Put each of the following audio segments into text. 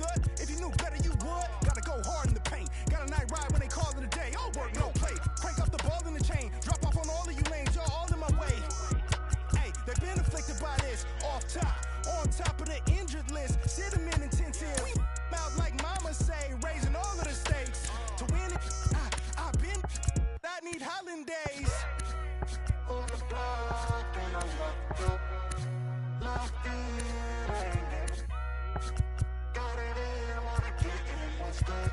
good. If you knew better, you would. Gotta go hard in the paint. Got a night ride when they call it a day. All work, no play. Crank up the ball in the chain. Drop off on all of you lanes. Y'all all in my way. Hey, they've been afflicted by this. Off top, on top of the injured list. Sit 'em in intensive. Out like mama say, raising all of the stakes. To win it, I've been. I need holidays. On the block, and I'm locked up. Locked in. Got it in, wanna get in. What's good?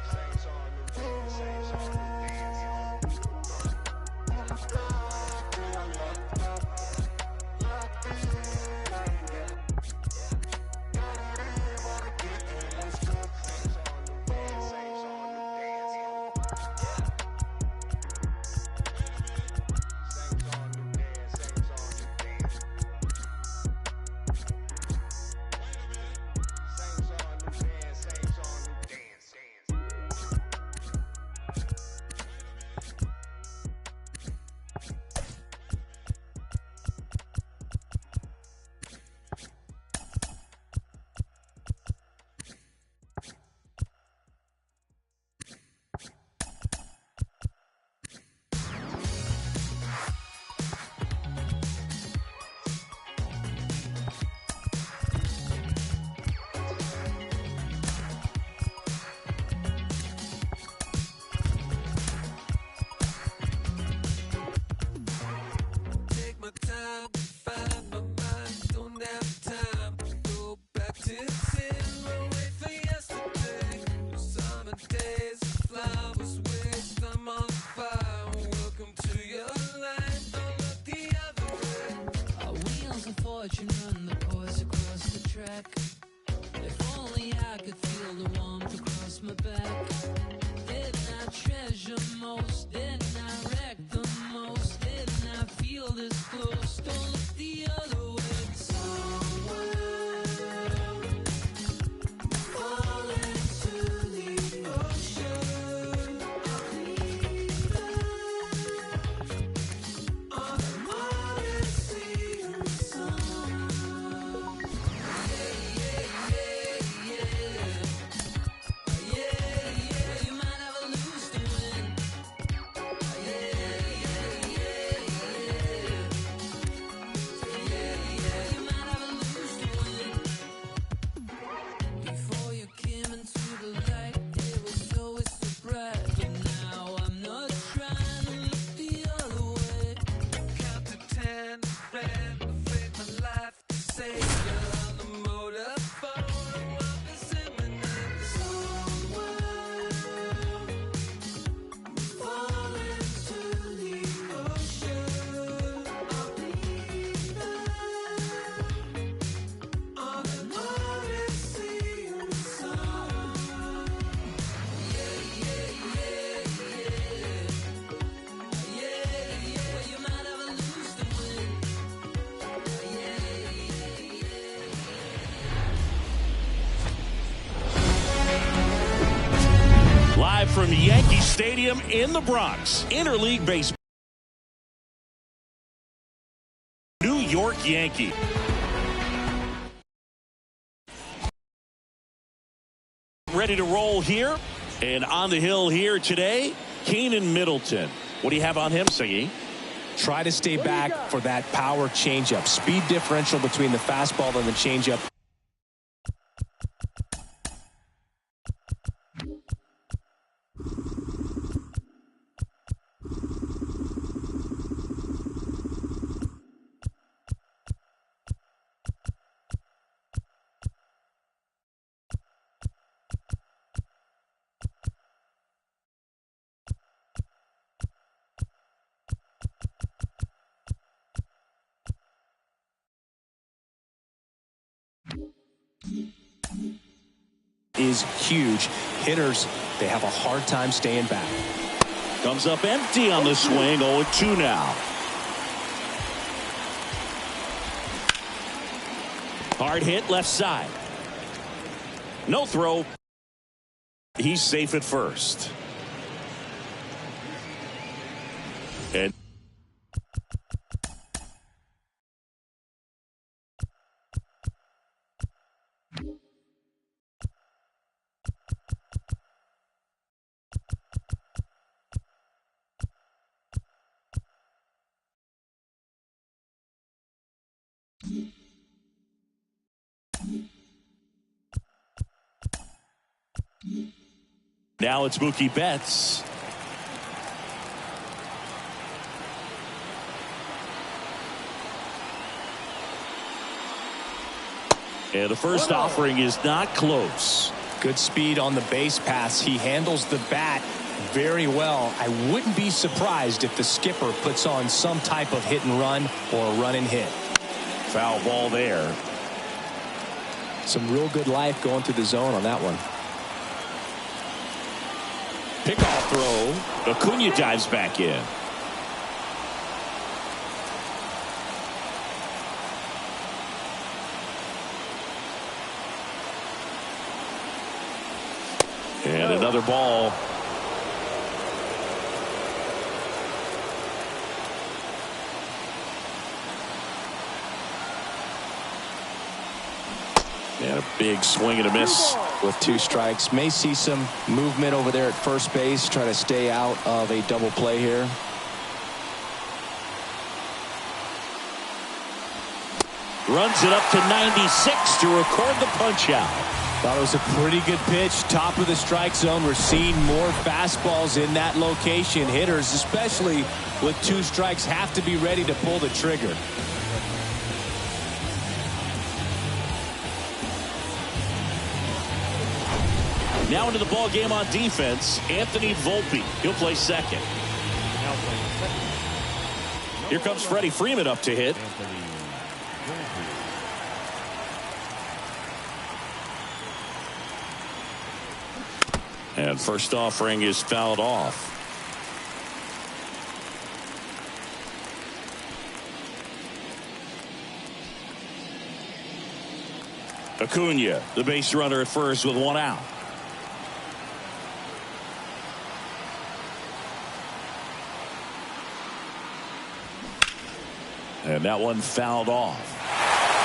On the block, and I'm locked up. Locked in. Got it in, wanna get in. What's good? Run the course across the track. If only I could feel the warmth across my back. Didn't I treasure most? Didn't I wreck the most? Didn't I feel this close? Don't look the other way. Somewhere fall into the ocean. I'll be there on the morning sea and sun. Live from Yankee Stadium in the Bronx, Interleague Baseball. New York Yankee. Ready to roll here. And on the hill here today, Keenan Middleton. What do you have on him, Siggy? Try to stay back for that power changeup. Speed differential between the fastball and the changeup. Is huge. Hitters, they have a hard time staying back. Comes up empty on the swing. 0-2 now. Hard hit left side. No throw. He's safe at first. And Now it's Mookie Betts. And the first offering is not close. Good speed on the base pass. He handles the bat very well. I wouldn't be surprised if the skipper puts on some type of hit and run or a run and hit. Foul ball there. Some real good life going through the zone on that one. Pickoff throw. Acuna dives back in. And another ball. And a big swing and a miss. With 2 strikes. May see some movement over there at first base. Try to stay out of a double play here. Runs it up to 96 to record the punch out. Thought it was a pretty good pitch. Top of the strike zone. We're seeing more fastballs in that location. Hitters, especially with 2 strikes, have to be ready to pull the trigger. Now into the ball game on defense, Anthony Volpe. He'll play second. Here comes Freddie Freeman up to hit. And first offering is fouled off. Acuna, the base runner at first with 1 out. And that one fouled off.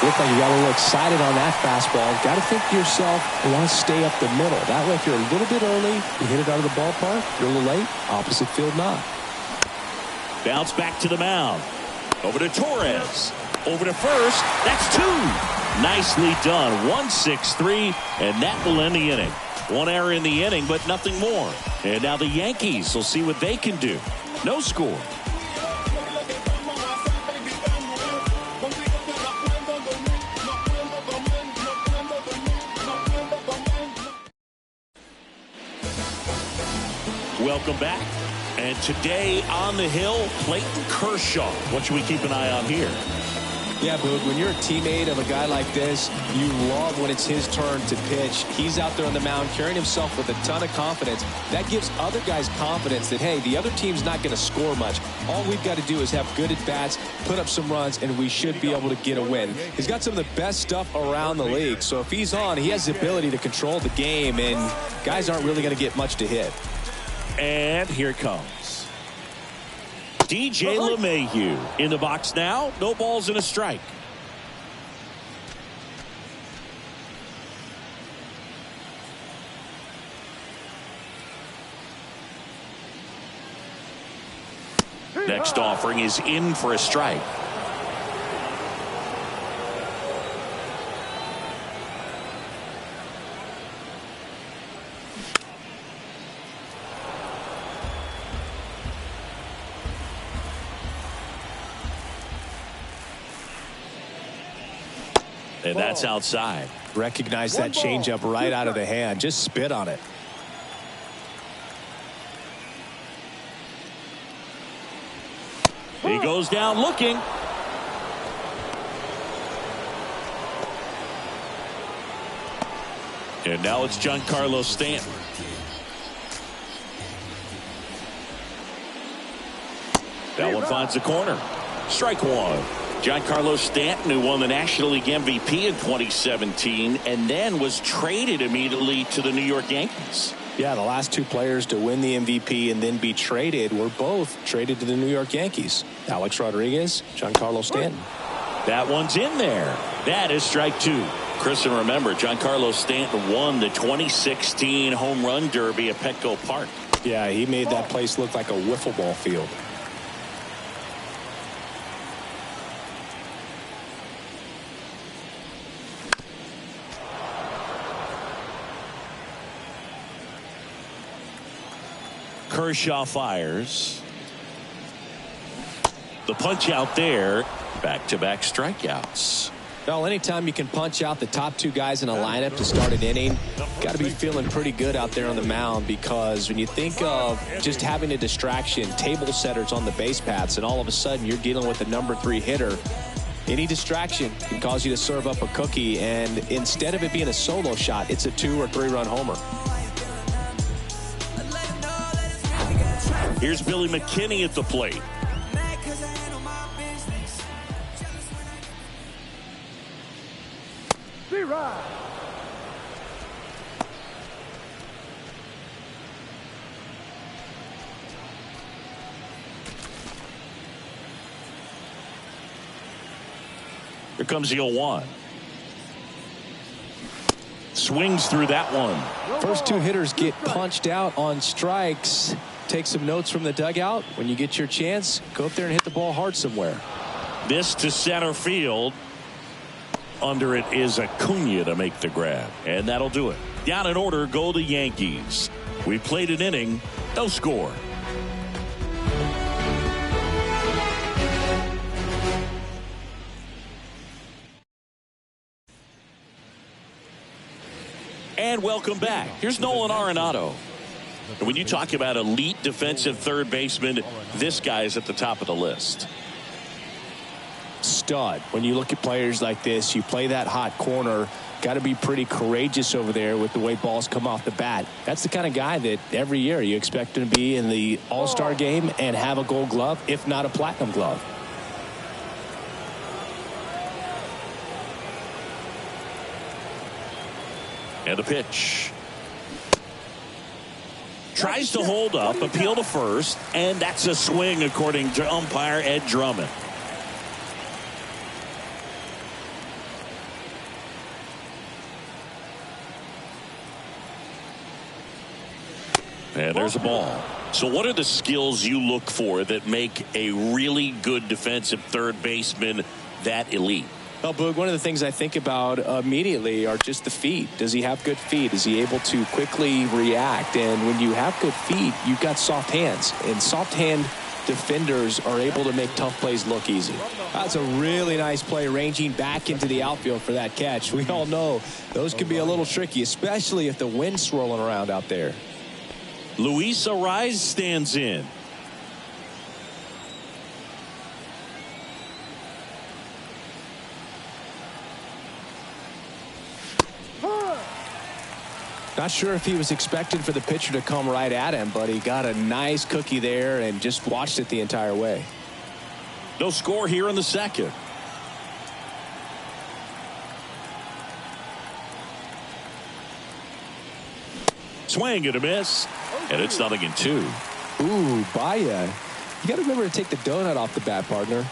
Looked like you got a little excited on that fastball. Got to think to yourself, I want to stay up the middle. That way, if you're a little bit early, you hit it out of the ballpark. You're a little late, opposite field not. Bounce back to the mound. Over to Torres. Over to first. That's 2. Nicely done. 1-6-3, and that will end the inning. 1 error in the inning, but nothing more. And now the Yankees will see what they can do. No score. Welcome back. And today on the hill, Clayton Kershaw. What should we keep an eye on here? Yeah, Boog, when you're a teammate of a guy like this, you love when it's his turn to pitch. He's out there on the mound carrying himself with a ton of confidence. That gives other guys confidence that, hey, the other team's not going to score much. All we've got to do is have good at-bats, put up some runs, and we should be able to get a win. He's got some of the best stuff around the league. So if he's on, he has the ability to control the game, and guys aren't really going to get much to hit. And here it comes. DJ LeMahieu in the box now. No balls and a strike. Next offering is in for a strike. And that's outside. Recognize that changeup right out of the hand. Just spit on it. He goes down looking. And now it's Giancarlo Stanton. That one finds the corner. Strike 1. Giancarlo Stanton, who won the National League MVP in 2017 and then was traded immediately to the New York Yankees. Yeah, the last 2 players to win the MVP and then be traded were both traded to the New York Yankees. Alex Rodriguez, Giancarlo Stanton. That one's in there. That is strike 2. Chris, and remember, Giancarlo Stanton won the 2016 Home Run Derby at Petco Park. Yeah, he made that place look like a wiffle ball field. Kershaw fires. The punch out there. Back-to-back strikeouts. Well, anytime you can punch out the top two guys in a lineup to start an inning, got to be feeling pretty good out there on the mound, because when you think of just having a distraction, table setters on the base paths, and all of a sudden you're dealing with the number 3 hitter, any distraction can cause you to serve up a cookie, and instead of it being a solo shot, it's a 2 or 3 run homer. Here's Billy McKinney at the plate. Here comes the 0-1. Swings through that one. First 2 hitters get punched out on strikes. Take some notes from the dugout. When you get your chance, go up there and hit the ball hard somewhere. This to center field. Under it is Acuna to make the grab. And that'll do it. Down in order go the Yankees. We played an inning. No score. And welcome back. Here's Nolan Arenado. And when you talk about elite defensive third baseman, this guy is at the top of the list. Stud. When you look at players like this, you play that hot corner, got to be pretty courageous over there with the way balls come off the bat. That's the kind of guy that every year you expect him to be in the All-Star game and have a Gold Glove, if not a Platinum Glove. And a pitch. Tries to hold up, appeal to first, and that's a swing according to umpire Ed Drummond. And there's a ball. So what are the skills you look for that make a really good defensive third baseman that elite? Well, Boog, one of the things I think about immediately are just the feet. Does he have good feet? Is he able to quickly react? And when you have good feet, you've got soft hands. And soft hand defenders are able to make tough plays look easy. That's a really nice play, ranging back into the outfield for that catch. We all know those can be a little tricky, especially if the wind's swirling around out there. Luis Arraez stands in. Not sure if he was expecting for the pitcher to come right at him, but he got a nice cookie there and just watched it the entire way. No score here in the second. Swing and a miss, and it's 0-2. Ooh, Baya. You got to remember to take the donut off the bat, partner.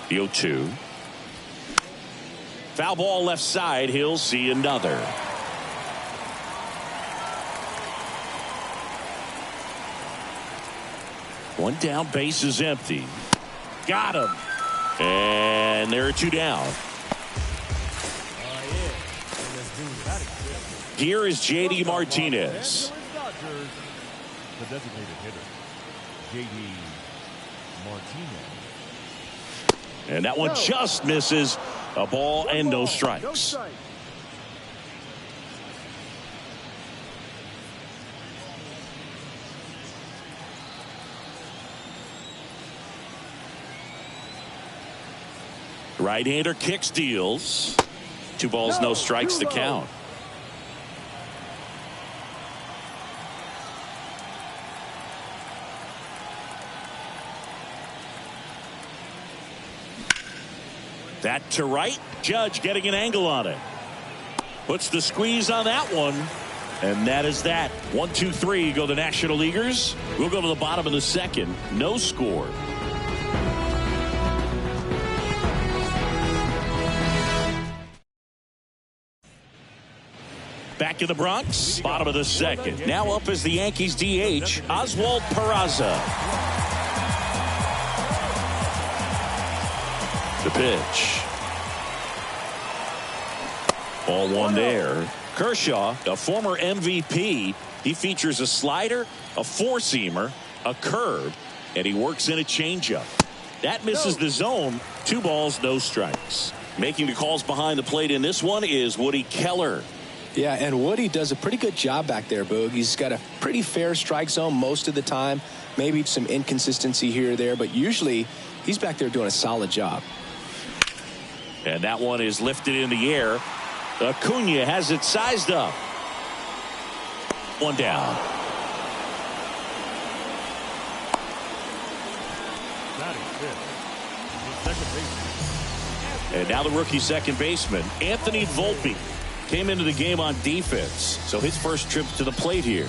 The 0-2. Foul ball left side. He'll see another. One down, base is empty. Got him. And there are 2 down. Here is J.D. Martinez. The designated hitter, J.D. Martinez. And that one just misses. A ball and no strikes. Right-hander kicks, deals. 2 balls, no strikes to count. That to right. Judge getting an angle on it. Puts the squeeze on that one. And that is that. 1, 2, 3 go the National Leaguers. We'll go to the bottom of the second. No score. Back in the Bronx, bottom of the second. Now up is the Yankees DH, Oswald Peraza. The pitch. Ball one there. Kershaw, a former MVP. He features a slider, a four-seamer, a curve, and he works in a changeup. That misses the zone. 2 balls, no strikes. Making the calls behind the plate in this one is Woody Keller. Yeah, and Woody does a pretty good job back there, Boog. He's got a pretty fair strike zone most of the time. Maybe some inconsistency here or there, but usually he's back there doing a solid job. And that one is lifted in the air. Acuna has it sized up. 1 down. And now the rookie second baseman, Anthony Volpe, came into the game on defense. So his first trip to the plate here.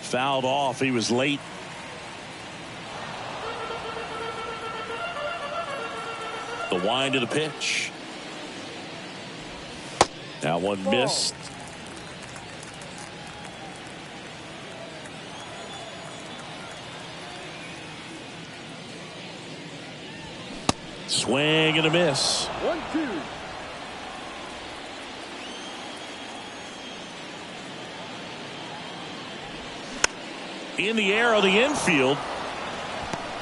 Fouled off. He was late. The wind of the pitch. That one missed. Swing and a miss. 1-2. In the air of the infield.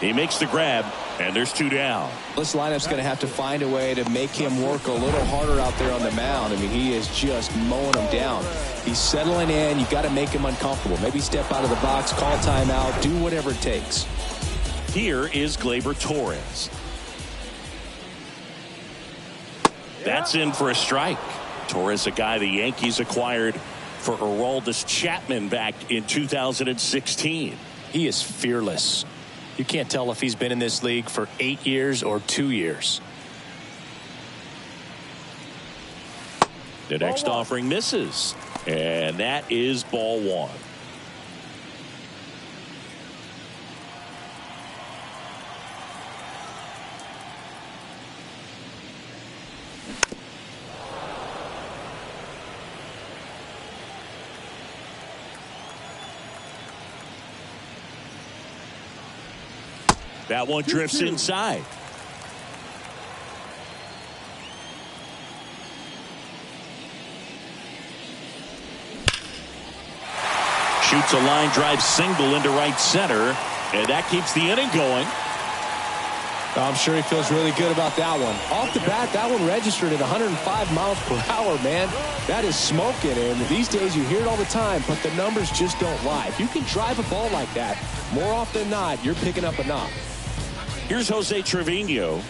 He makes the grab, and there's 2 down. This lineup's going to have to find a way to make him work a little harder out there on the mound. I mean, he is just mowing them down. He's settling in. You got to make him uncomfortable. Maybe step out of the box, call timeout, do whatever it takes. Here is Gleyber Torres. That's in for a strike. Torres, a guy the Yankees acquired for Aroldis Chapman back in 2016. He is fearless. You can't tell if he's been in this league for 8 years or 2 years. The next offering misses. And that is ball 1. That one drifts inside. Shoots a line drive single into right center, and that keeps the inning going. I'm sure he feels really good about that one. Off the bat, that one registered at 105 miles per hour, man. That is smoking, and these days you hear it all the time, but the numbers just don't lie. If you can drive a ball like that, more often than not, you're picking up a knock. Here's Jose Trevino.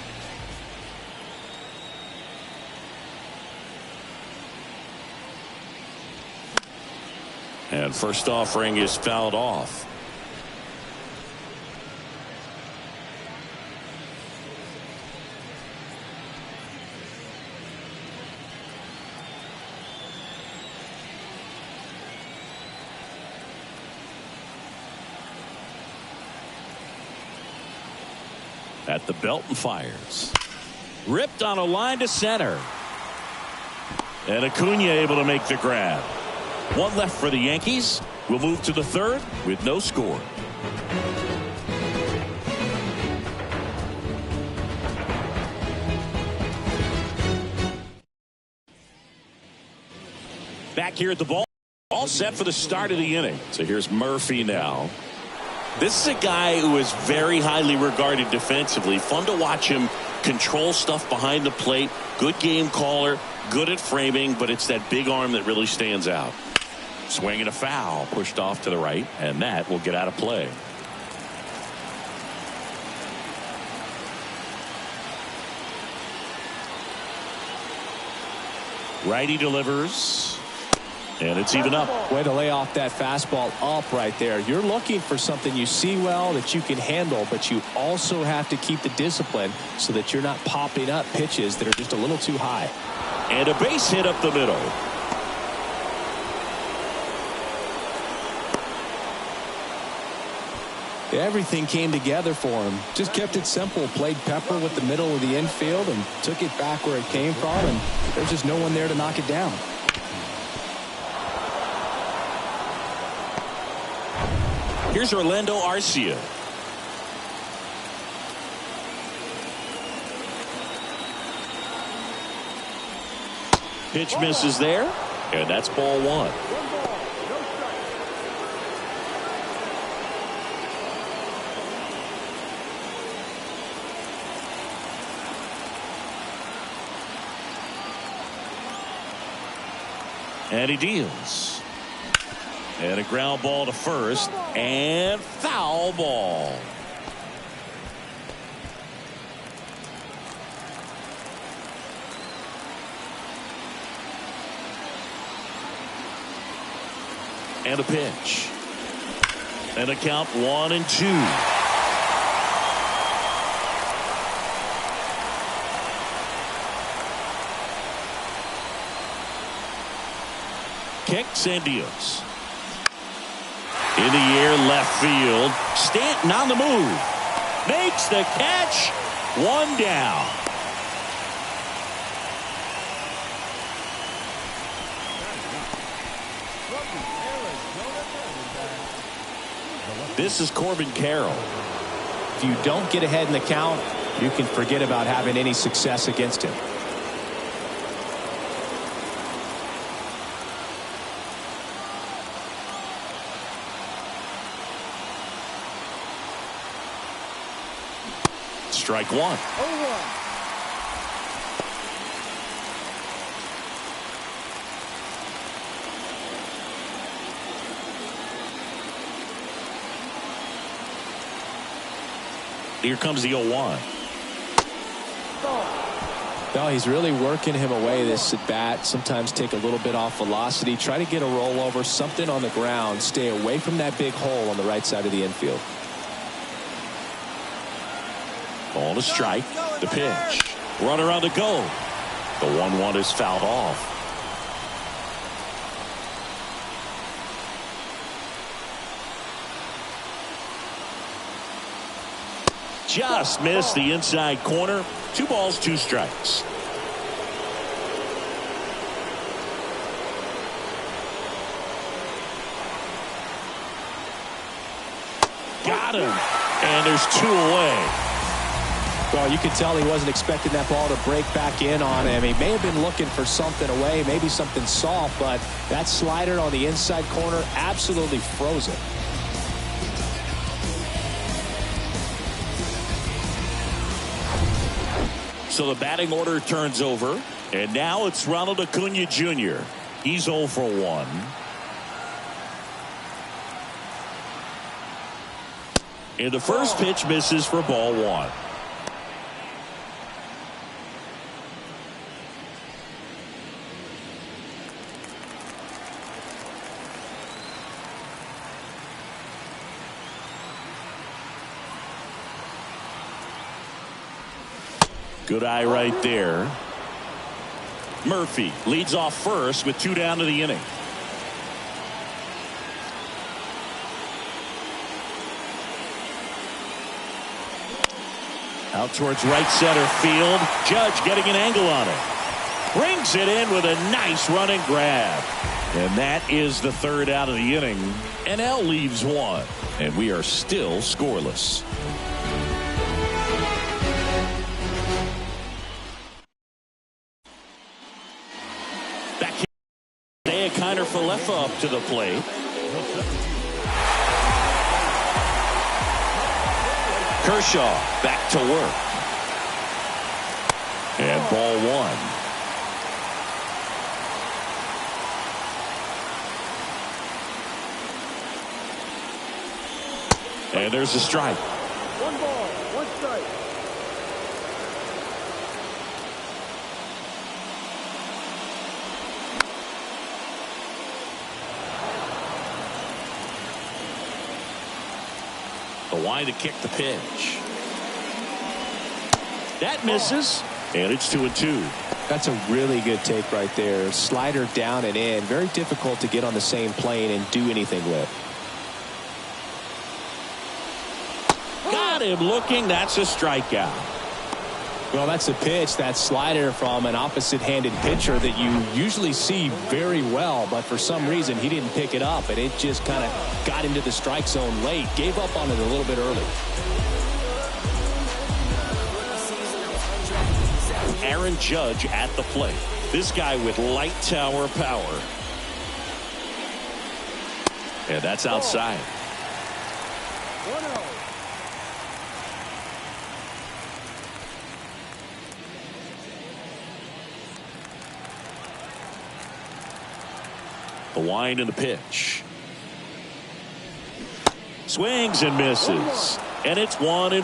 And first offering is fouled off. At the belt and fires. Ripped on a line to center. And Acuna able to make the grab. 1 left for the Yankees. We'll move to the 3rd with no score. Back here at the ball. All set for the start of the inning. So here's Murphy now. This is a guy who is very highly regarded defensively. Fun to watch him control stuff behind the plate. Good game caller. Good at framing, but it's that big arm that really stands out. Swing and a foul. Pushed off to the right, and that will get out of play. Righty delivers. And it's even up. Way to lay off that fastball up right there. You're looking for something you see well that you can handle, but you also have to keep the discipline so that you're not popping up pitches that are just a little too high. And a base hit up the middle. Everything came together for him. Just kept it simple. Played pepper with the middle of the infield and took it back where it came from, and there's just no one there to knock it down. Here's Orlando Arcia. Pitch misses there, and that's ball one. And he deals. And a ground ball to first, and foul ball. And a pitch. And a count 1-2. Kicks and deals. In the air, left field. Stanton on the move. Makes the catch. One down. This is Corbin Carroll. If you don't get ahead in the count, you can forget about having any success against him. Strike one. 0-1. Here comes the 0-1. No, he's really working him away this at bat. Sometimes take a little bit off velocity. Try to get a rollover, something on the ground. Stay away from that big hole on the right side of the infield. Ball to strike. The pitch. Runner on the go. The 1-1 is fouled off. Just missed the inside corner. 2 balls, 2 strikes. Got him. And there's 2 away. Well, you could tell he wasn't expecting that ball to break back in on him. He may have been looking for something away, maybe something soft, but that slider on the inside corner absolutely froze it. So the batting order turns over, and now it's Ronald Acuna Jr. He's 0 for 1. And the first pitch misses for ball 1. Good eye right there. Murphy leads off first with 2 down to the inning. Out towards right center field. Judge getting an angle on it. Brings it in with a nice running grab. And that is the 3rd out of the inning. NL leaves 1. And we are still scoreless. Kiner Falefa up to the plate. Kershaw back to work. And ball 1. And there's a strike. 1 ball, 1 strike. The line to kick the pitch. That misses, and it's 2-2. That's a really good take right there. Slider down and in. Very difficult to get on the same plane and do anything with. Got him looking. That's a strikeout. Well, that's a pitch, that slider from an opposite-handed pitcher that you usually see very well, but for some reason he didn't pick it up, and it just kind of got into the strike zone late. Gave up on it a little bit early. Aaron Judge at the plate. This guy with light tower power. And that's outside. 1-0. The wind and the pitch. Swings and misses. And it's 1-1.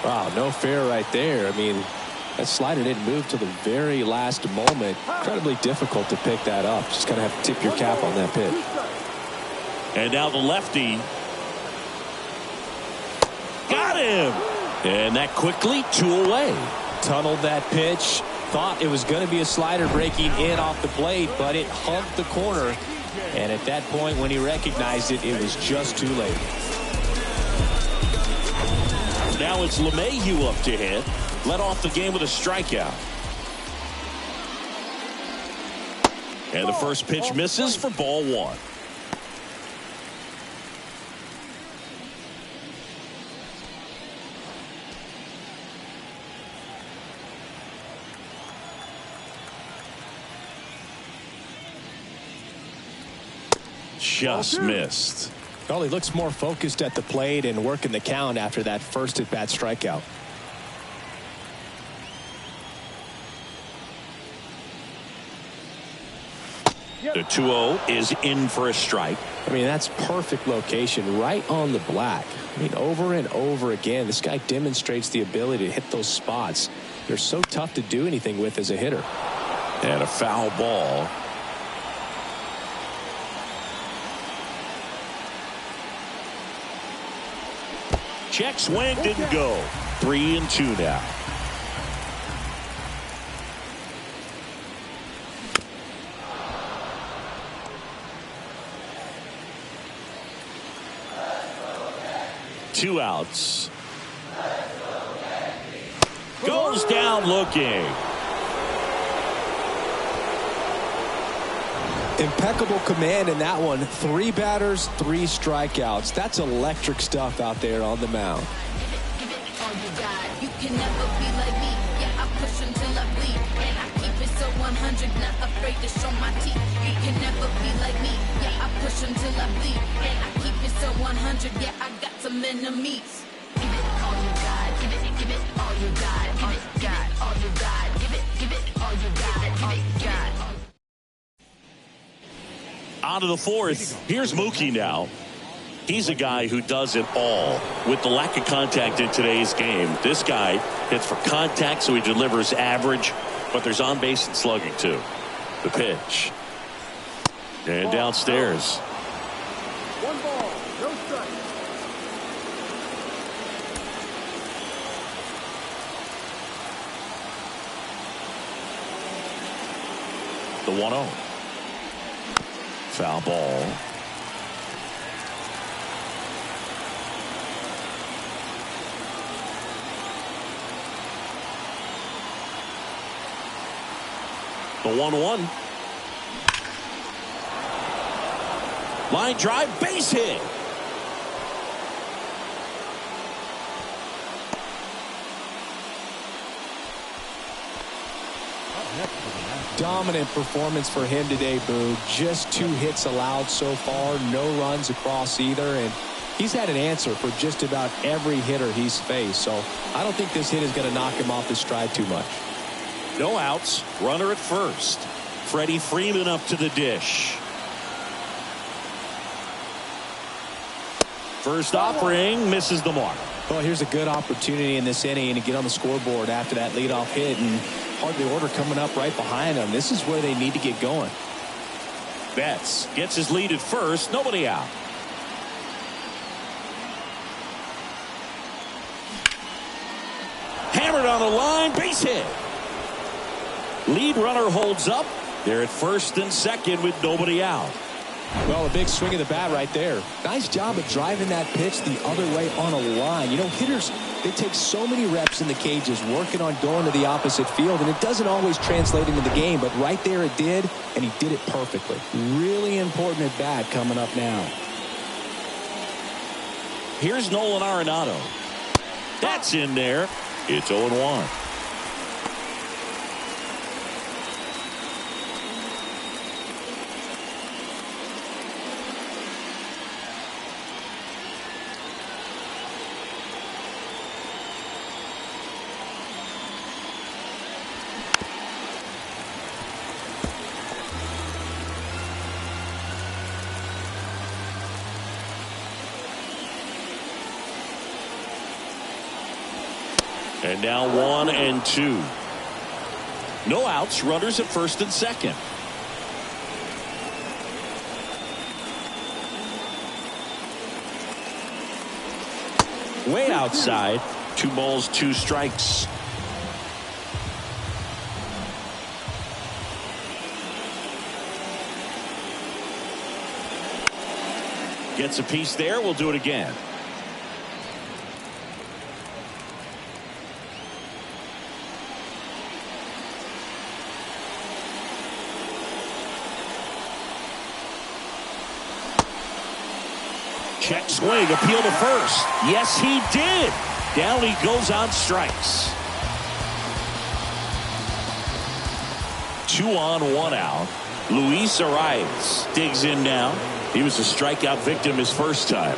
Wow, no fair right there. I mean, that slider didn't move till the very last moment. Incredibly difficult to pick that up. Just kind of have to tip your cap on that pitch. And now the lefty. Got him. And that quickly 2 away. Tunneled that pitch. Thought it was going to be a slider breaking in off the plate, but it hugged the corner. And at that point, when he recognized it, it was just too late. Now it's LeMahieu up to hit. Led off the game with a strikeout. And the first pitch misses for ball 1. Just missed. Well, he looks more focused at the plate and working the count after that first at-bat strikeout. The 2-0 is in for a strike. I mean, that's perfect location right on the black. I mean, over and over again, this guy demonstrates the ability to hit those spots. They're so tough to do anything with as a hitter. And a foul ball. Check swing, didn't go. 3-2 now. Two outs. Goes down looking. Impeccable command in that one. 3 batters, 3 strikeouts. That's electric stuff out there on the mound. You can never be like me. Yeah, I push until I bleed. And I keep it so 100, not afraid to show my teeth. You can never be like me. Yeah, I push until I bleed. And I keep it so 100. Yeah, I got some enemies. Give it all you got. Give it all you got. All you got. All you got. Give it all you got. All you got. On to the 4th. Here's Mookie now. He's a guy who does it all. With the lack of contact in today's game, this guy hits for contact, so he delivers average, but there's on base and slugging too. The pitch. And downstairs. 1 ball, no strike. The 1-0. Foul ball. The 1-1. Line drive, base hit. Dominant performance for him today, Boo. Just 2 hits allowed so far, no runs across either, and he's had an answer for just about every hitter he's faced, so I don't think this hit is going to knock him off his stride too much. No outs, runner at first. Freddie Freeman up to the dish. First offering, misses the mark. Well, here's a good opportunity in this inning to get on the scoreboard after that leadoff hit, and hardly order coming up right behind them. This is where they need to get going. Betts gets his lead at first, nobody out. Hammered on the line, base hit. Lead runner holds up. They're at first and second with nobody out. Well, a big swing of the bat right there. Nice job of driving that pitch the other way on a line. You know, hitters, they take so many reps in the cages working on going to the opposite field, and it doesn't always translate into the game, but right there it did, and he did it perfectly. Really important at bat coming up now. Here's Nolan Arenado. That's in there. It's 0-1. And now 1-2. No outs, runners at first and second. Way outside. 2 balls, 2 strikes. Gets a piece there. We'll do it again. Check swing, appeal to first. Yes, he did. Down he goes on strikes. 2 on, 1 out. Luis Arias digs in now. He was a strikeout victim his first time.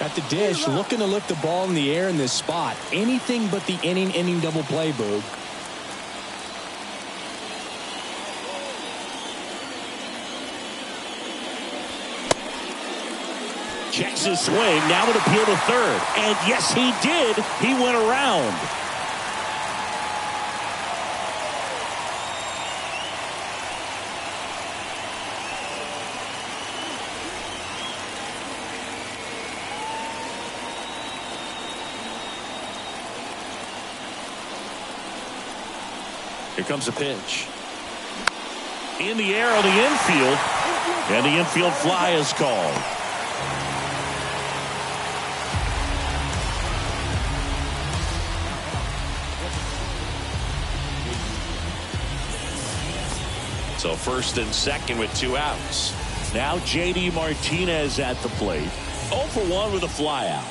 At the dish, looking to lift the ball in the air in this spot. Anything but the inning double play, Boog. Checks his swing. Now an appeal to third. And yes, he did. He went around. Here comes a pitch. In the air on the infield. And the infield fly is called. So first and second with 2 outs. Now J.D. Martinez at the plate. 0 for 1 with a fly out.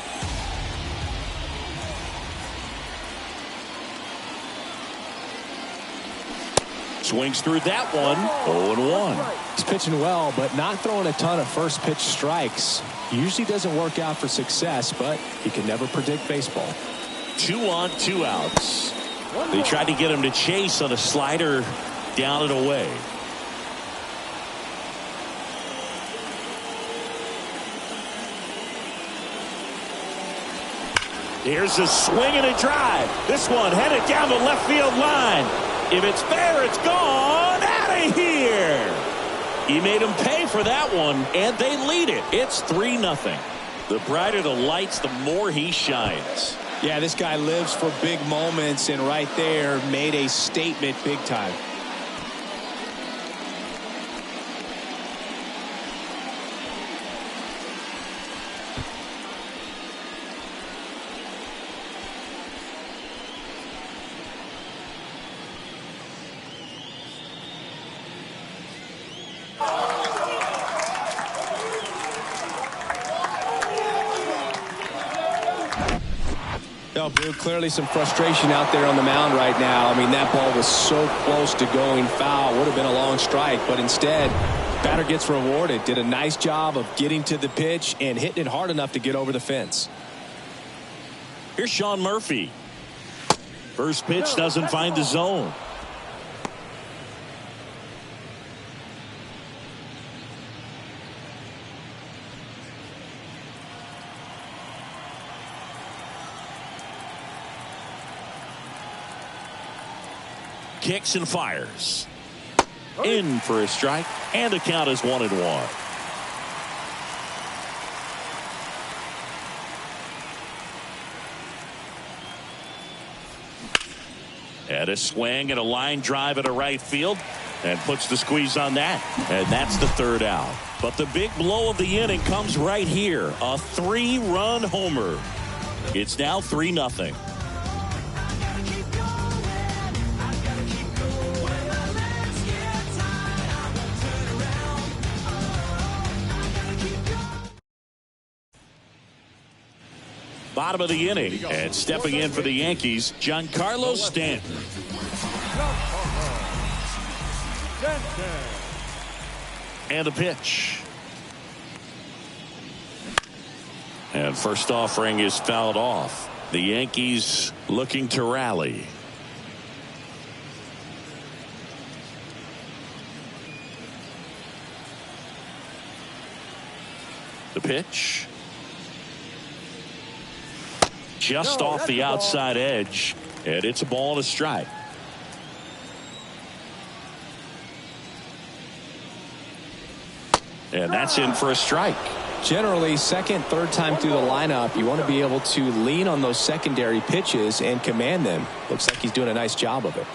Swings through that one. 0-1. He's pitching well, but not throwing a ton of first pitch strikes. Usually doesn't work out for success, but you can never predict baseball. 2 on, 2 outs. They tried to get him to chase on a slider down and away. Here's a swing and a drive. This one headed down the left field line. If it's fair, it's gone out of here. He made him pay for that one, and they lead it. It's 3-0. The brighter the lights, the more he shines. Yeah, this guy lives for big moments, and right there made a statement big time. Clearly some frustration out there on the mound right now. I mean, that ball was so close to going foul. Would have been a long strike, but instead, batter gets rewarded. Did a nice job of getting to the pitch and hitting it hard enough to get over the fence. Here's Sean Murphy. First pitch doesn't find the zone. Kicks and fires. In for a strike, and the count is 1-1. And a swing and a line drive at a right field, and puts the squeeze on that, and that's the 3rd out. But the big blow of the inning comes right here. A 3-run homer. It's now 3-0. Bottom of the inning, and stepping in for the Yankees, Giancarlo Stanton. And a pitch. And first offering is fouled off. The Yankees looking to rally. The pitch. Just off the outside edge. And it's a ball and a strike. And that's in for a strike. Generally, second, third time through the lineup, you want to be able to lean on those secondary pitches and command them. Looks like he's doing a nice job of it.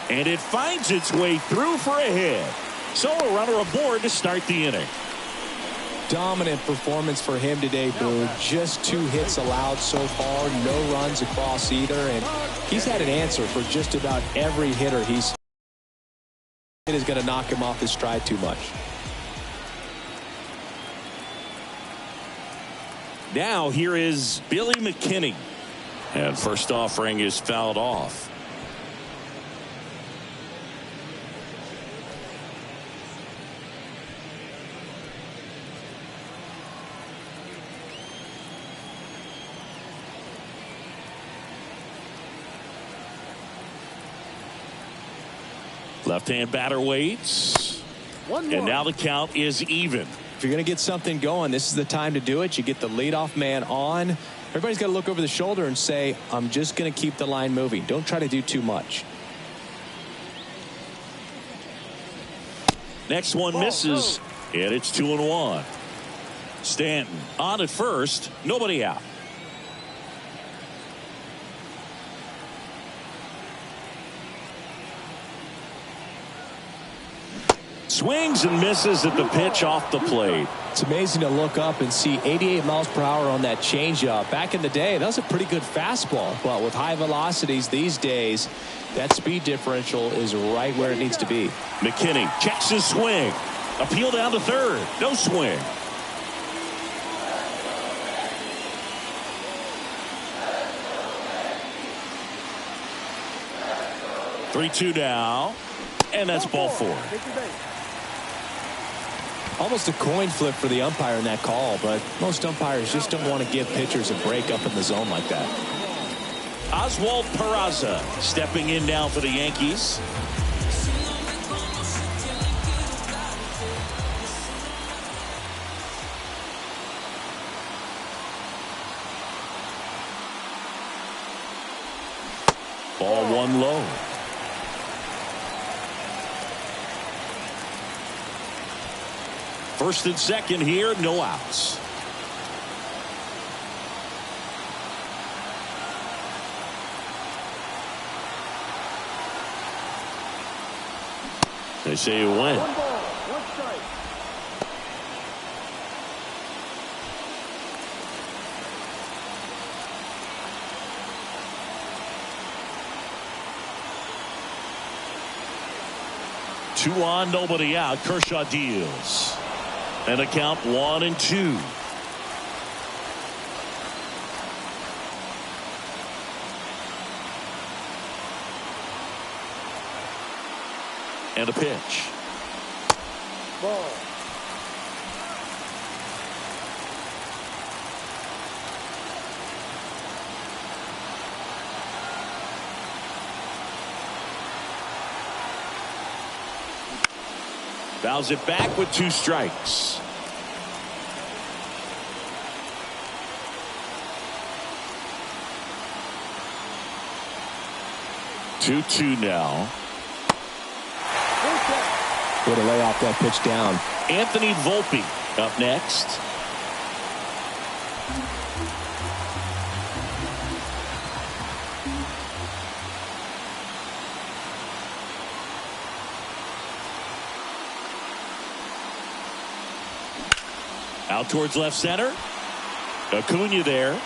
And it finds its way through for a hit. So a runner aboard to start the inning. Dominant performance for him today, Boone. Just 2 hits allowed so far, no runs across either, and he's had an answer for just about every hitter he's hit is going to knock him off his stride too much. Now here is Billy McKinney. And first offering is fouled off. Left-hand batter waits. And now the count is even. If you're going to get something going, this is the time to do it. You get the leadoff man on. Everybody's got to look over the shoulder and say, I'm just going to keep the line moving. Don't try to do too much. Next one misses, and it's 2-1. Stanton on at first, nobody out. Swings and misses at the pitch off the plate. It's amazing to look up and see 88 miles per hour on that changeup. Back in the day, that was a pretty good fastball. But with high velocities these days, that speed differential is right where it needs to be. McKinney checks his swing. Appeal down to third. No swing. Three-two now. And that's ball 4. Almost a coin flip for the umpire in that call, but most umpires just don't want to give pitchers a break up in the zone like that. Oswald Peraza stepping in now for the Yankees. Ball 1 low. First and second here, no outs. They say you win. 1 ball, 1 strike. Two on, nobody out. Kershaw deals. And a count 1-2. And a pitch. Ball. Fouls it back with 2 strikes. Two now. Way to lay off that pitch down. Anthony Volpe up next. Out towards left center. Acuna there.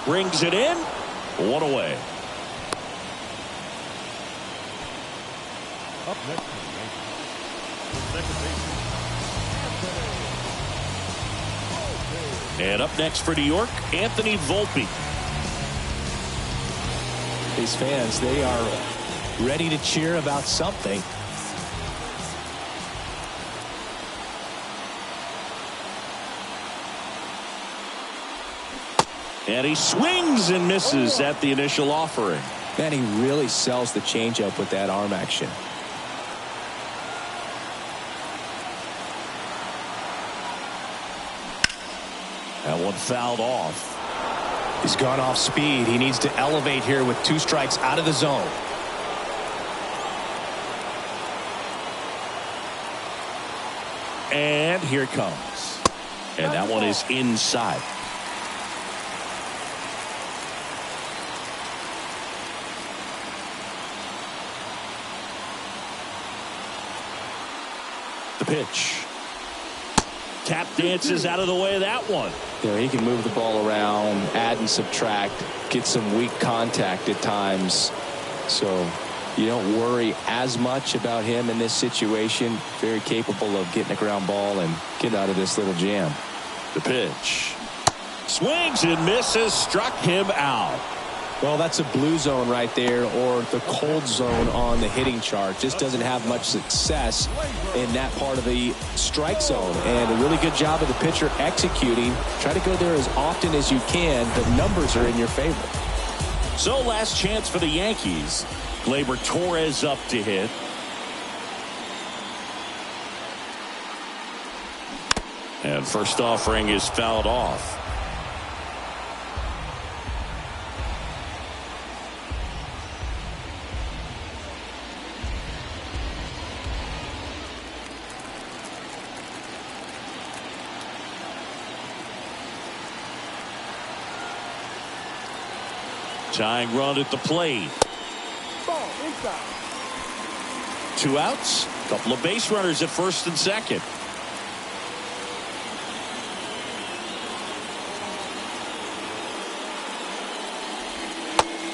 Brings it in. 1 away. Up next for the Yankees. Second baseman. And up next for New York, Anthony Volpe. These fans, they are ready to cheer about something. And he swings and misses at the initial offering. Man, he really sells the changeup with that arm action. That one fouled off. He's gone off speed. He needs to elevate here with 2 strikes out of the zone. And here it comes. And that one is inside. The pitch. Tap dances out of the way of that one. You know, he can move the ball around, add and subtract, get some weak contact at times. So you don't worry as much about him in this situation. Very capable of getting a ground ball and get out of this little jam. The pitch. Swings and misses. Struck him out. Well, that's a blue zone right there, or the cold zone on the hitting chart. Just doesn't have much success in that part of the strike zone. And a really good job of the pitcher executing. Try to go there as often as you can. The numbers are in your favor. So last chance for the Yankees. Gleyber Torres up to hit. And first offering is fouled off. Tying run at the plate. Ball inside. 2 outs. Couple of base runners at first and second.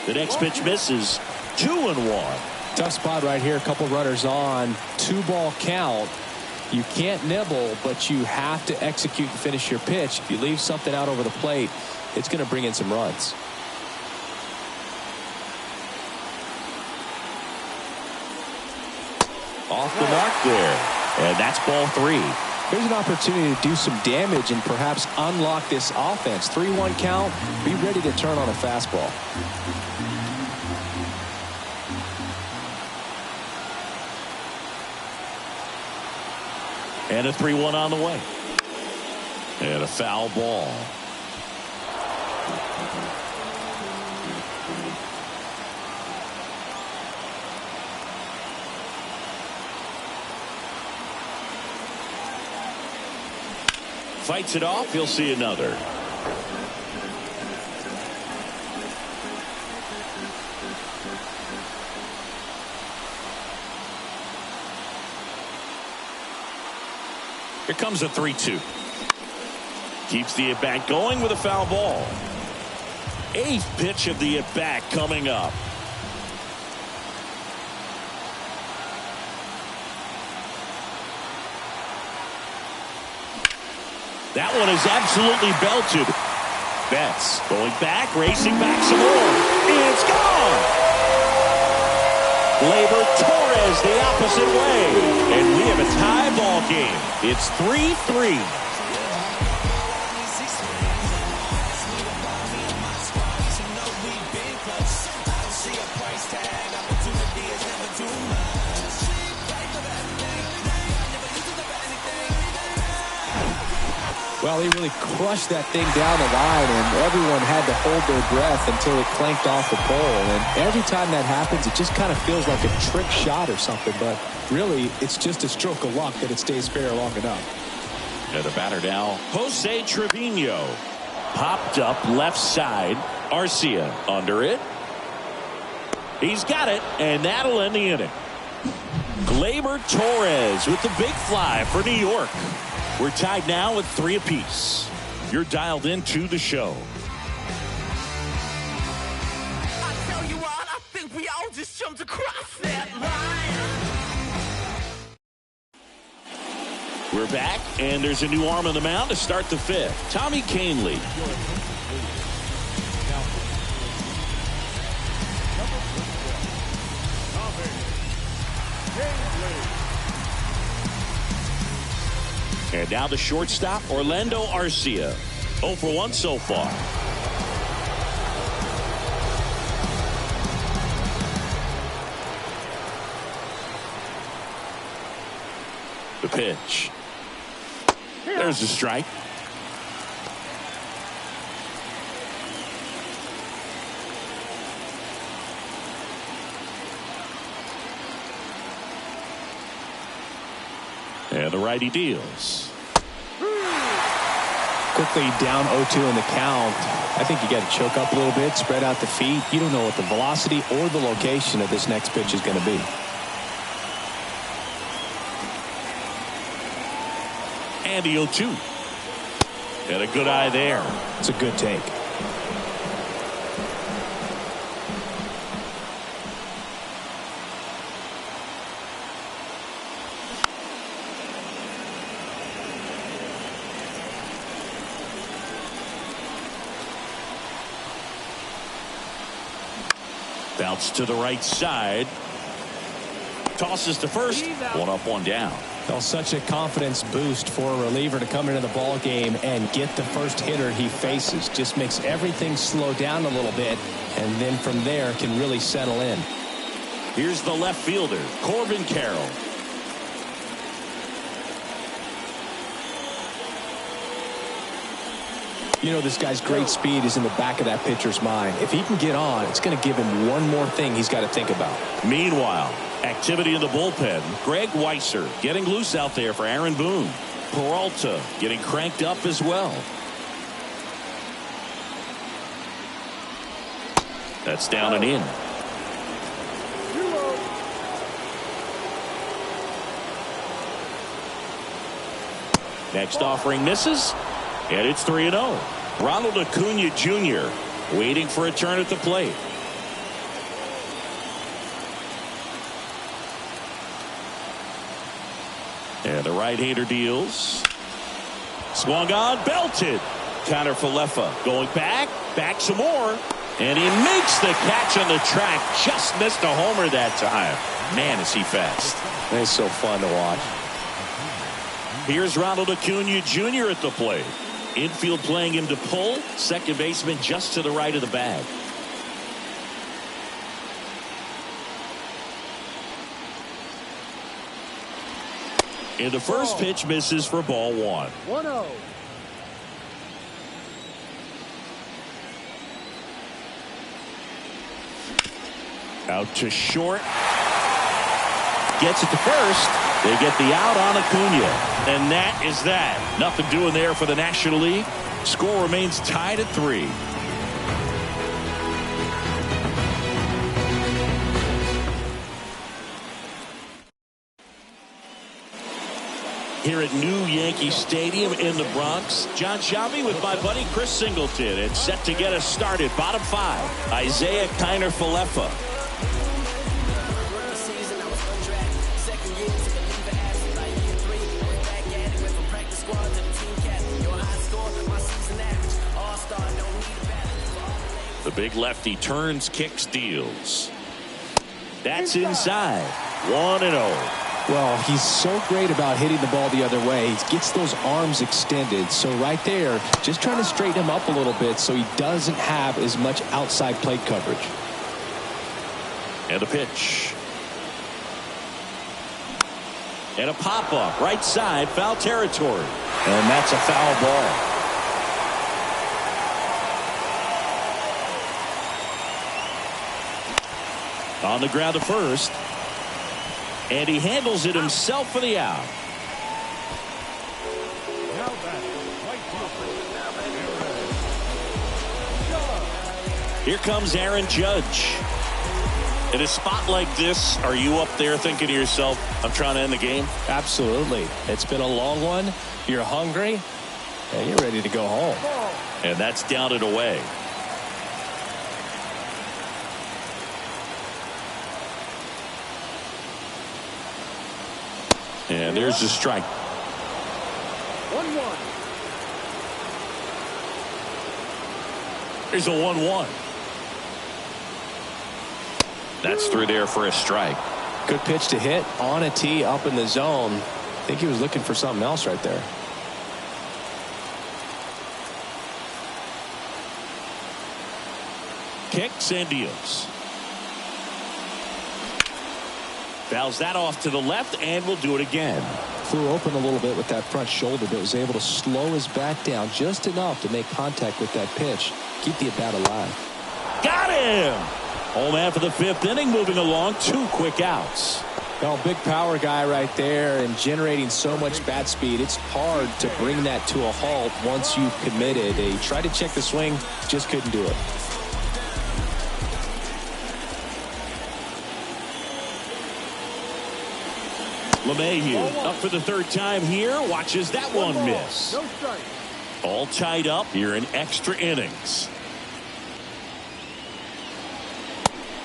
The next pitch misses. 2-1. Tough spot right here. A couple runners on. 2-ball count. You can't nibble, but you have to execute and finish your pitch. If you leave something out over the plate, it's going to bring in some runs. Off the mark there. And that's ball 3. Here's an opportunity to do some damage and perhaps unlock this offense. 3-1 count. Be ready to turn on a fastball. And a 3-1 on the way. And a foul ball. Fights it off. He'll see another. Here comes a 3-2. Keeps the at-bat going with a foul ball. 8th pitch of the at-bat coming up. That one is absolutely belted. Betts going back, racing back some more. It's gone. Gleyber Torres the opposite way. And we have a tie ball game. It's 3-3. Well, he really crushed that thing down the line, and everyone had to hold their breath until it clanked off the pole. And every time that happens, it just kind of feels like a trick shot or something. But really, it's just a stroke of luck that it stays fair long enough. And the batter now, Jose Trevino. Popped up left side. Arcia under it. He's got it, and that'll end the inning. Gleyber Torres with the big fly for New York. We're tied now at 3 apiece. You're dialed into the show. I tell you what, I think we all just jumped across that line. We're back, and there's a new arm on the mound to start the 5th. Tommy Kahnle. And now the shortstop, Orlando Arcia. 0 for 1 so far. The pitch. There's a strike. And the righty deals. Quickly down 0-2 in the count. I think you got to choke up a little bit, spread out the feet. You don't know what the velocity or the location of this next pitch is going to be. And the 0-2. Got a good eye there. It's a good take. Bounce to the right side. Tosses to first. One up, one down. Well, such a confidence boost for a reliever to come into the ball game and get the first hitter he faces. Just makes everything slow down a little bit, and then from there can really settle in. Here's the left fielder, Corbin Carroll. You know, this guy's great speed is in the back of that pitcher's mind. If he can get on, it's going to give him one more thing he's got to think about. Meanwhile, activity in the bullpen. Greg Weisser getting loose out there for Aaron Boone. Peralta getting cranked up as well. That's down and in. Next offering misses, and it's 3-0. Ronald Acuna Jr. waiting for a turn at the plate. And the right-hander deals. Swung on, belted. Counter for Falefa. Going back some more. And he makes the catch on the track. Just missed a homer that time. Man, is he fast. It's so fun to watch. Here's Ronald Acuna Jr. at the plate. Infield playing him to pull. Second baseman just to the right of the bag. And the first pitch misses for ball one. 1-0. Out to short. Gets it to first. They get the out on Acuna. And that is that. Nothing doing there for the National League. Score remains tied at 3. Here at New Yankee Stadium in the Bronx, John Shabby with my buddy Chris Singleton. It's set to get us started. Bottom 5, Isaiah Kiner Falefa. The big lefty turns, kicks, deals. That's inside. 1-0. Well, he's so great about hitting the ball the other way. He gets those arms extended. So right there, just trying to straighten him up a little bit so he doesn't have as much outside plate coverage. And a pitch. And a pop-up. Right side, foul territory. And that's a foul ball. On the ground to first. And he handles it himself for the out. Now back, right fielder. Here comes Aaron Judge. In a spot like this, are you up there thinking to yourself, I'm trying to end the game? Absolutely. It's been a long one. You're hungry, and you're ready to go home. And that's down and away. And there's the strike. 1-1. There's a 1-1. That's through there for a strike. Good pitch to hit on a tee up in the zone. I think he was looking for something else right there. Kicks and deals. Fouls that off to the left, and will do it again. Flew open a little bit with that front shoulder, but was able to slow his back down just enough to make contact with that pitch. Keep the at-bat alive. Got him! Home after the 5th inning, moving along. 2 quick outs. Well, big power guy right there and generating so much bat speed. It's hard to bring that to a halt once you've committed. They tried to check the swing, just couldn't do it. LeMahieu up for the third time here. Watches that one miss. All tied up here in extra innings.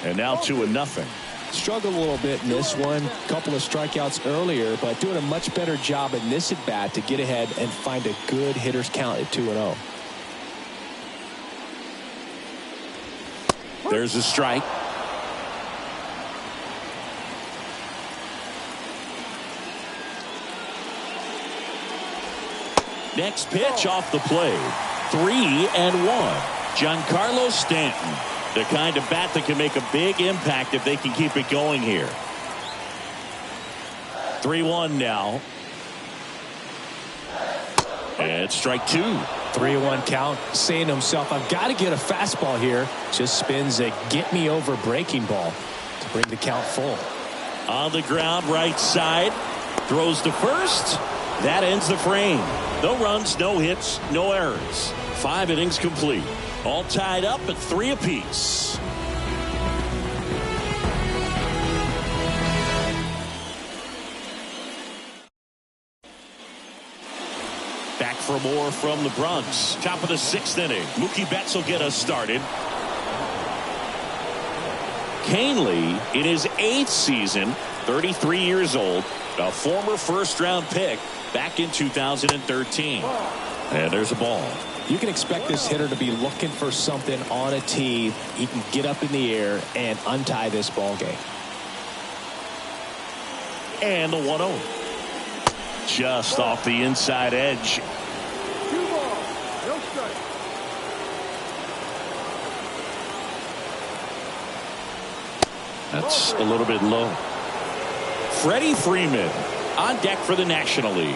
And now 2-0. Struggled a little bit in this one. Couple of strikeouts earlier, but doing a much better job in this at bat to get ahead and find a good hitter's count at 2-0. There's a strike. Next pitch off the plate. 3-1. Giancarlo Stanton. The kind of bat that can make a big impact if they can keep it going here. 3-1 now. And strike 2. 3-1 count. Saying to himself, I've got to get a fastball here. Just spins a get me over breaking ball to bring the count full. On the ground, right side. Throws to first. That ends the frame. No runs, no hits, no errors. 5 innings complete. All tied up at 3 apiece. Back for more from the Bronx. Top of the 6th inning. Mookie Betts will get us started. Canely in his 8th season, 33 years old, a former first-round pick back in 2013. And there's a ball. You can expect this hitter to be looking for something on a tee. He can get up in the air and untie this ball game. And the 1-0. Just off the inside edge. 2 balls, no strike. That's a little bit low. Freddie Freeman on deck for the National League.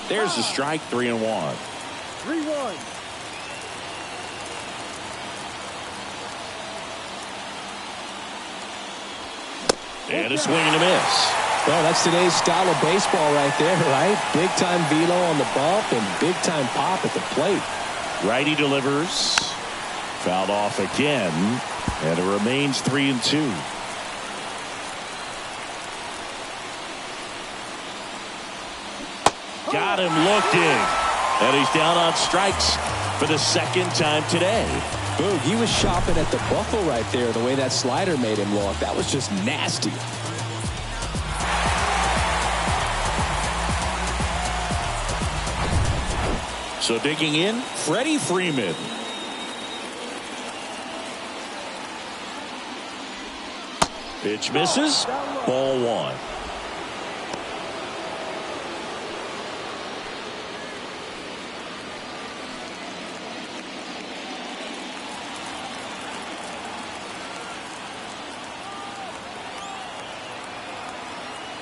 There's the strike. 3-1. 3-1. And a swing and a miss. Well, that's today's style of baseball right there, right? Big time velo on the bump and big time pop at the plate. Righty delivers. Fouled off again. And it remains 3-2. Got him looking. And he's down on strikes for the 2nd time today. Boog, he was shopping at the buckle right there, the way that slider made him look. That was just nasty. So digging in, Freddie Freeman. Pitch misses. Ball 1.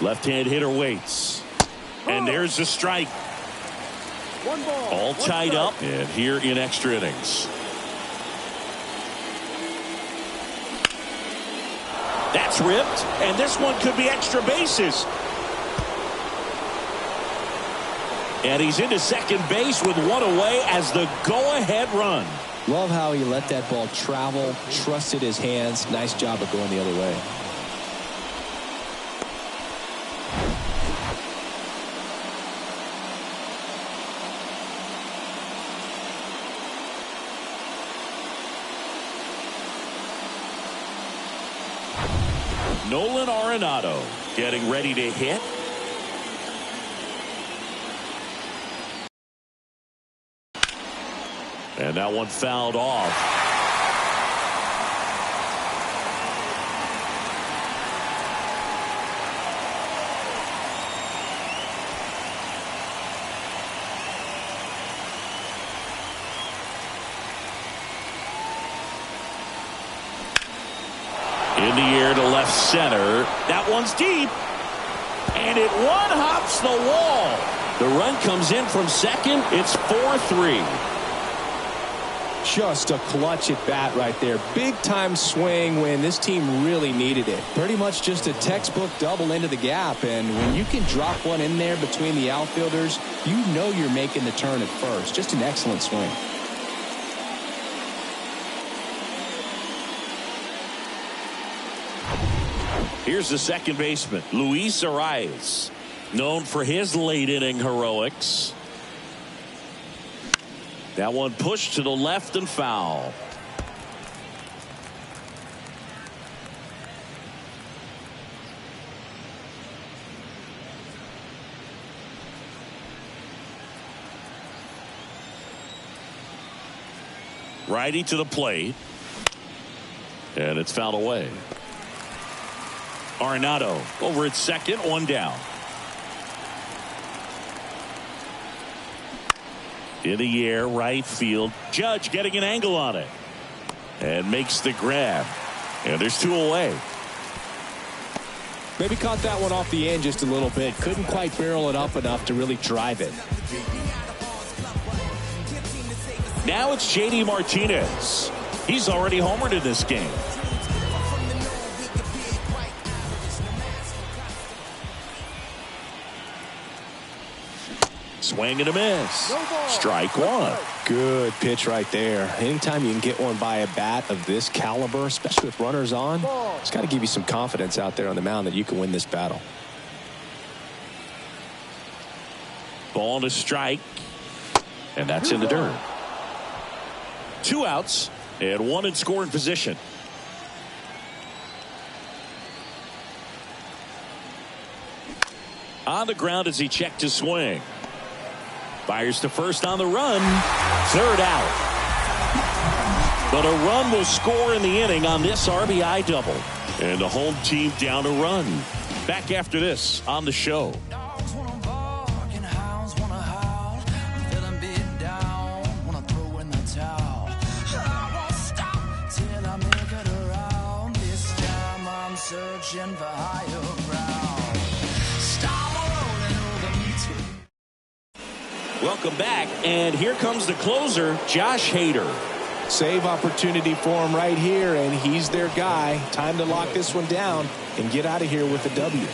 Left-hand hitter waits. And there's the strike. 1 ball. All tied up and here in extra innings. That's ripped, and this one could be extra bases. And he's into second base with 1 away as the go-ahead run. Love how he let that ball travel, trusted his hands. Nice job of going the other way. Nolan Arenado getting ready to hit. And that one fouled off. In the air to left center. That one's deep. And it one-hops the wall. The run comes in from second. It's 4-3. Just a clutch at bat right there. Big time swing when this team really needed it. Pretty much just a textbook double into the gap. And when you can drop one in there between the outfielders, you know you're making the turn at first. Just an excellent swing. Here's the second baseman, Luis Arias, known for his late inning heroics. That one pushed to the left and foul. Righty to the plate. And it's fouled away. Arenado over at second, one down. In the air, right field. Judge getting an angle on it. And makes the grab. And there's two away. Maybe caught that one off the end just a little bit. Couldn't quite barrel it up enough to really drive it. Now it's J.D. Martinez. He's already homered in this game. Swing and a miss. Strike one. Good pitch right there. Anytime you can get one by a bat of this caliber, especially with runners on, it's got to give you some confidence out there on the mound that you can win this battle. Ball to strike. And that's in the dirt. 2 outs and 1 in scoring position. On the ground as he checked his swing. Fires to first on the run. Third out. But a run will score in the inning on this RBI double. And the home team down a run. Back after this on the show. Dogs wanna bark and hounds wanna howl. I'm feeling beat down, wanna throw in the towel. I won't stop till I make it around. This time I'm searching for higher ground. Stop rolling over me too. Welcome back, and here comes the closer, Josh Hader. Save opportunity for him right here, and he's their guy. Time to lock this one down and get out of here with a W.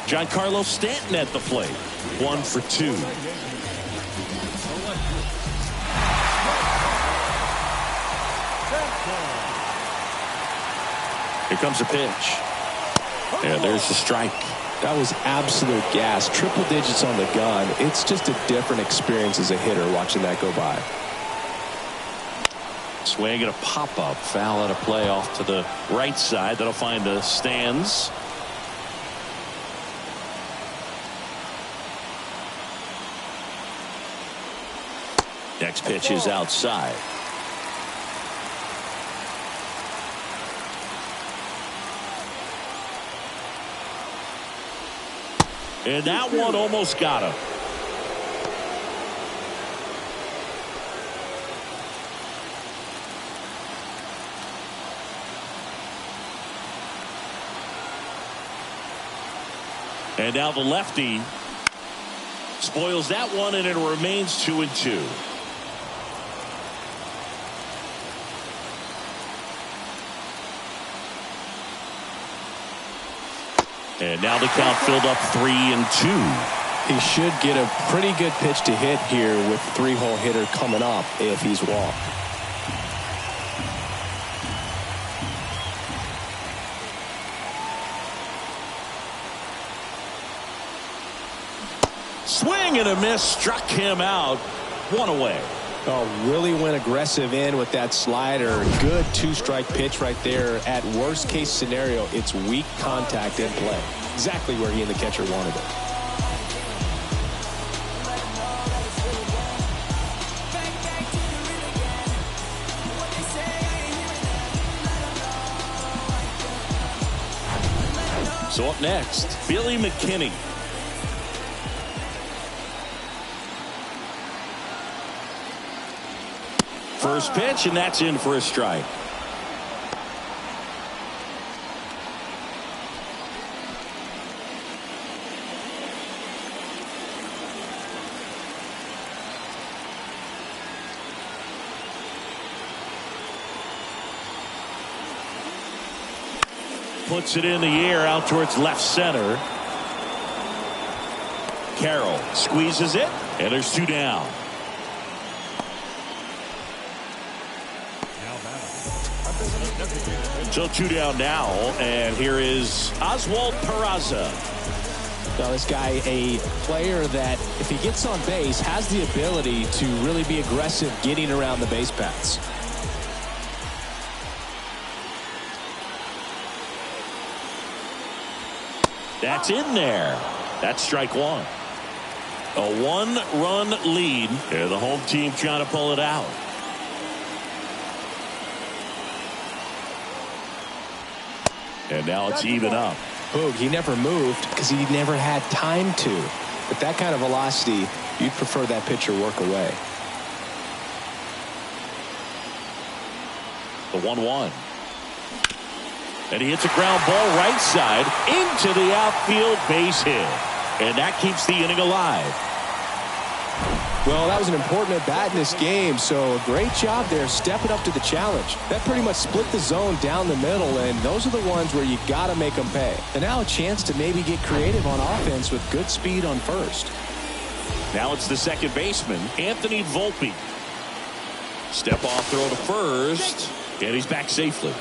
Giancarlo Stanton at the plate. 1 for 2. Here comes a pitch. And there's the strike. That was absolute gas. Triple digits on the gun. It's just a different experience as a hitter watching that go by. Swing and a pop-up. Foul out of play off to the right side. That'll find the stands. Next pitch is outside. And that one almost got him. And now the lefty spoils that one, and it remains 2-2. And now the count filled up 3-2. He should get a pretty good pitch to hit here with 3-hole hitter coming up if he's walked. Swing and a miss, struck him out. 1 away. Oh, really went aggressive in with that slider. Good 2-strike pitch right there. At worst case scenario, it's weak contact in play. Exactly where he and the catcher wanted it. So up next, Billy McKinney. First pitch, and that's in for a strike. puts it in the air out towards left center. Carroll squeezes it, and there's 2 down. So 2 down now, and here is Oswald Peraza. Now this guy, a player that if he gets on base has the ability to really be aggressive getting around the base paths. That's in there. That's strike 1. A 1-run lead, and the home team trying to pull it out. And now it's even up. Boog, he never moved because he never had time to. With that kind of velocity, you'd prefer that pitcher work away. The 1-1. And he hits a ground ball right side into the outfield, base hit. And that keeps the inning alive. Well, that was an important at bat in this game, so a great job there stepping up to the challenge. That pretty much split the zone down the middle, and those are the ones where you got to make them pay. And now a chance to maybe get creative on offense with good speed on first. Now it's the second baseman, Anthony Volpe. Step off throw to first, and he's back safely.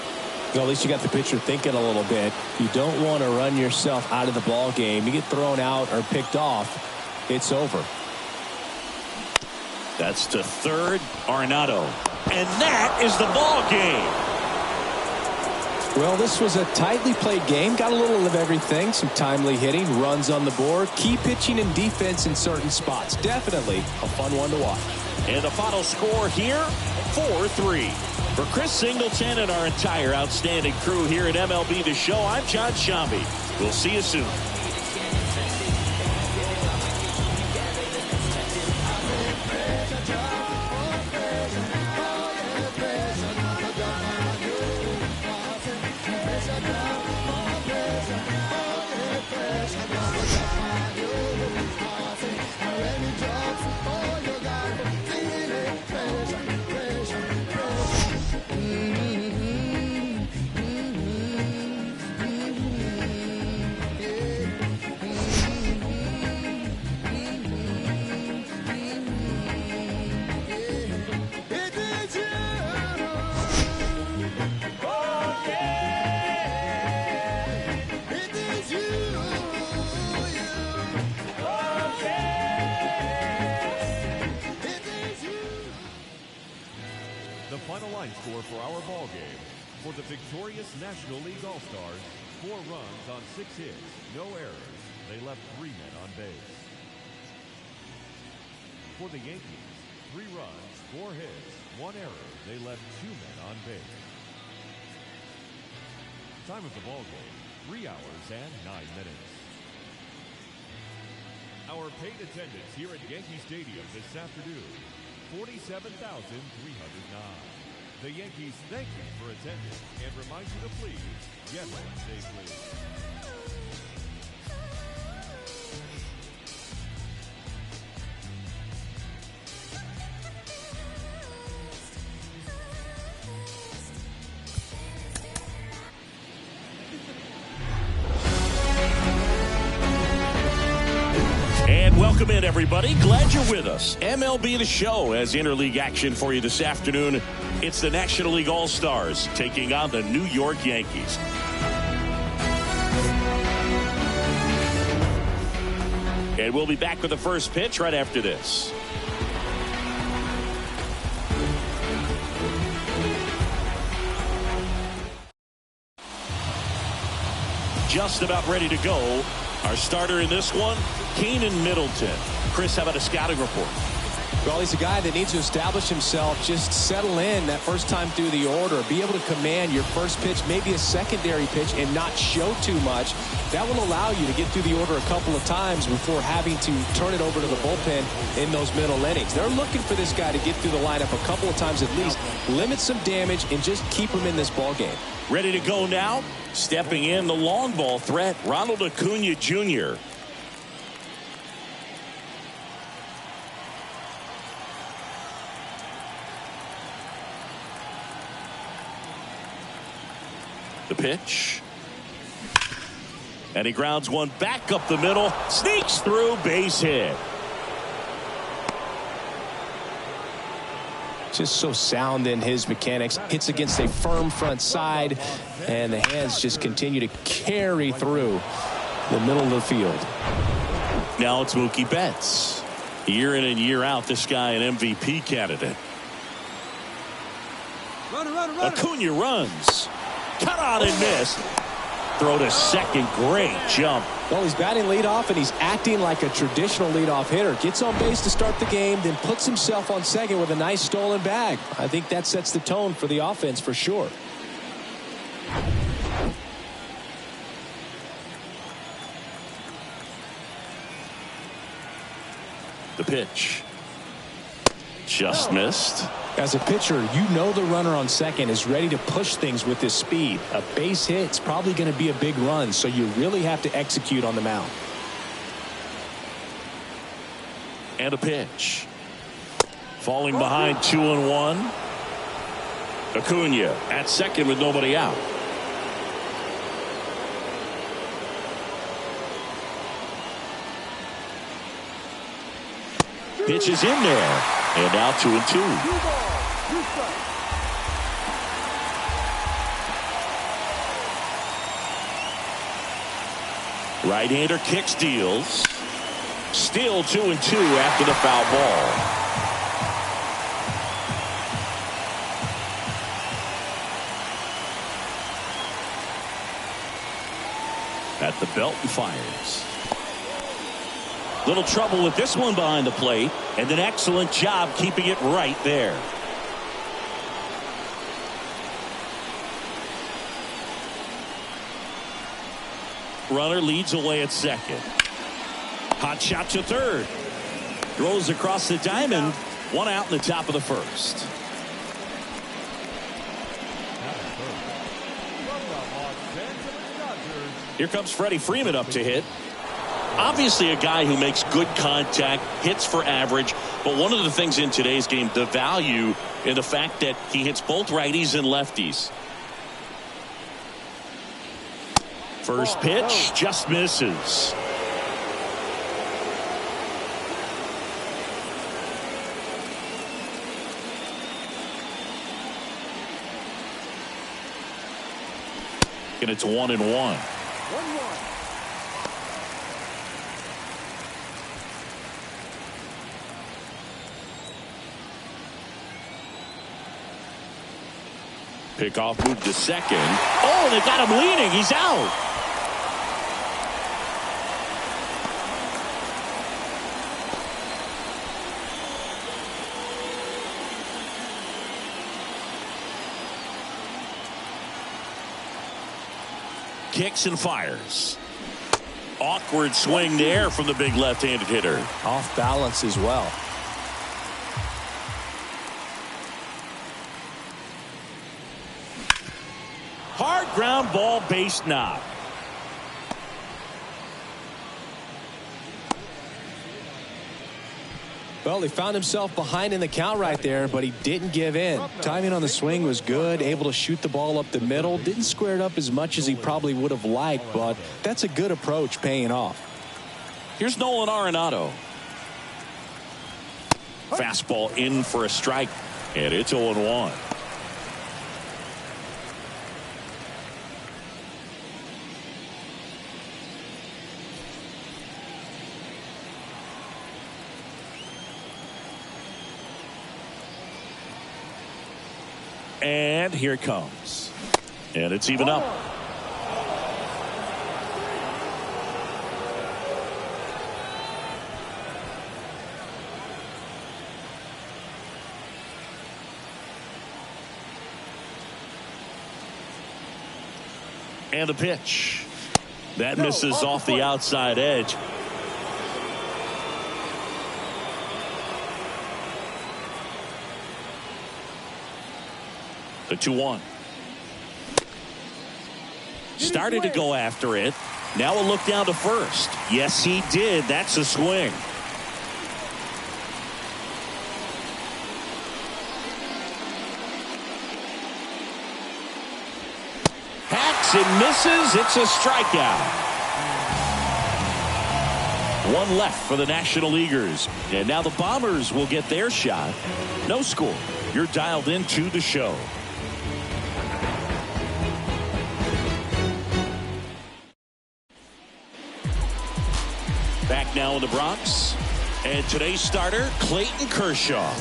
Well, at least you got the pitcher thinking a little bit. You don't want to run yourself out of the ball game. You get thrown out or picked off, it's over. That's to third, Arenado. And that is the ball game. Well, this was a tightly played game. Got a little of everything. Some timely hitting, runs on the board, key pitching and defense in certain spots. Definitely a fun one to watch. And the final score here, 4-3. For Chris Singleton and our entire outstanding crew here at MLB The Show, I'm John Shambi. We'll see you soon. The final line score for our ball game. For the victorious National League All-Stars, 4 runs on 6 hits, no errors. They left 3 men on base. For the Yankees, 3 runs, 4 hits, 1 error. They left 2 men on base. Time of the ball game, 3 hours and 9 minutes. Our paid attendance here at Yankee Stadium this afternoon, 47,309. The Yankees thank you for attending and remind you to please get home safely. And welcome in, everybody. Glad you're with us. MLB The Show has interleague action for you this afternoon. It's the National League All-Stars taking on the New York Yankees. And we'll be back with the first pitch right after this. Just about ready to go. Our starter in this one, Keenan Middleton. Chris, how about a scouting report? Well, he's a guy that needs to establish himself, just settle in that first time through the order, be able to command your first pitch, maybe a secondary pitch, and not show too much. That will allow you to get through the order a couple of times before having to turn it over to the bullpen in those middle innings. They're looking for this guy to get through the lineup a couple of times at least, limit some damage, and just keep him in this ball game. Ready to go now? Stepping in, the long ball threat, Ronald Acuna Jr. The pitch. And he grounds one back up the middle. Sneaks through, base hit. Just so sound in his mechanics. Hits against a firm front side, and the hands just continue to carry through the middle of the field. Now it's Mookie Betts. Year in and year out, this guy an MVP candidate. Acuna runs. Cut on and missed. Throw to second. Great jump. Well, he's batting leadoff, and he's acting like a traditional leadoff hitter. Gets on base to start the game, then puts himself on second with a nice stolen bag. I think that sets the tone for the offense for sure. The pitch. Just missed. As a pitcher, you know the runner on second is ready to push things with his speed. A base hit's probably going to be a big run, so you really have to execute on the mound. And a pitch. Falling behind 2-1. Acuna at second with nobody out. Pitch is in there. And now 2-2. Right-hander kicks, deals. Still 2-2 after the foul ball. At the belt and fires. Little trouble with this one behind the plate, and an excellent job keeping it right there. Runner leads away at second. Hot shot to third. Throws across the diamond. One out in the top of the first. Here comes Freddie Freeman up to hit. Obviously a guy who makes good contact, hits for average, but one of the things in today's game, the value in the fact that he hits both righties and lefties. First pitch just misses. And it's 1-1. 1-1. Pickoff moved to second. Oh, they got him leaning. He's out. Kicks and fires. Awkward swing there from the big left-handed hitter. Off balance as well. Hard ground ball, base knock. Well, he found himself behind in the count right there, but he didn't give in. Timing on the swing was good, able to shoot the ball up the middle. Didn't square it up as much as he probably would have liked, but that's a good approach paying off. Here's Nolan Arenado. Fastball in for a strike, and it's 0-1. And here it comes. And it's even up. And the pitch. That misses off the outside edge. The 2-1. Started to go after it. Now a look down to first. Yes, he did. That's a swing. Hacks and misses. It's a strikeout. One left for the National Leaguers. And now the Bombers will get their shot. No score. You're dialed into the show. Back now in the Bronx. And today's starter, Clayton Kershaw.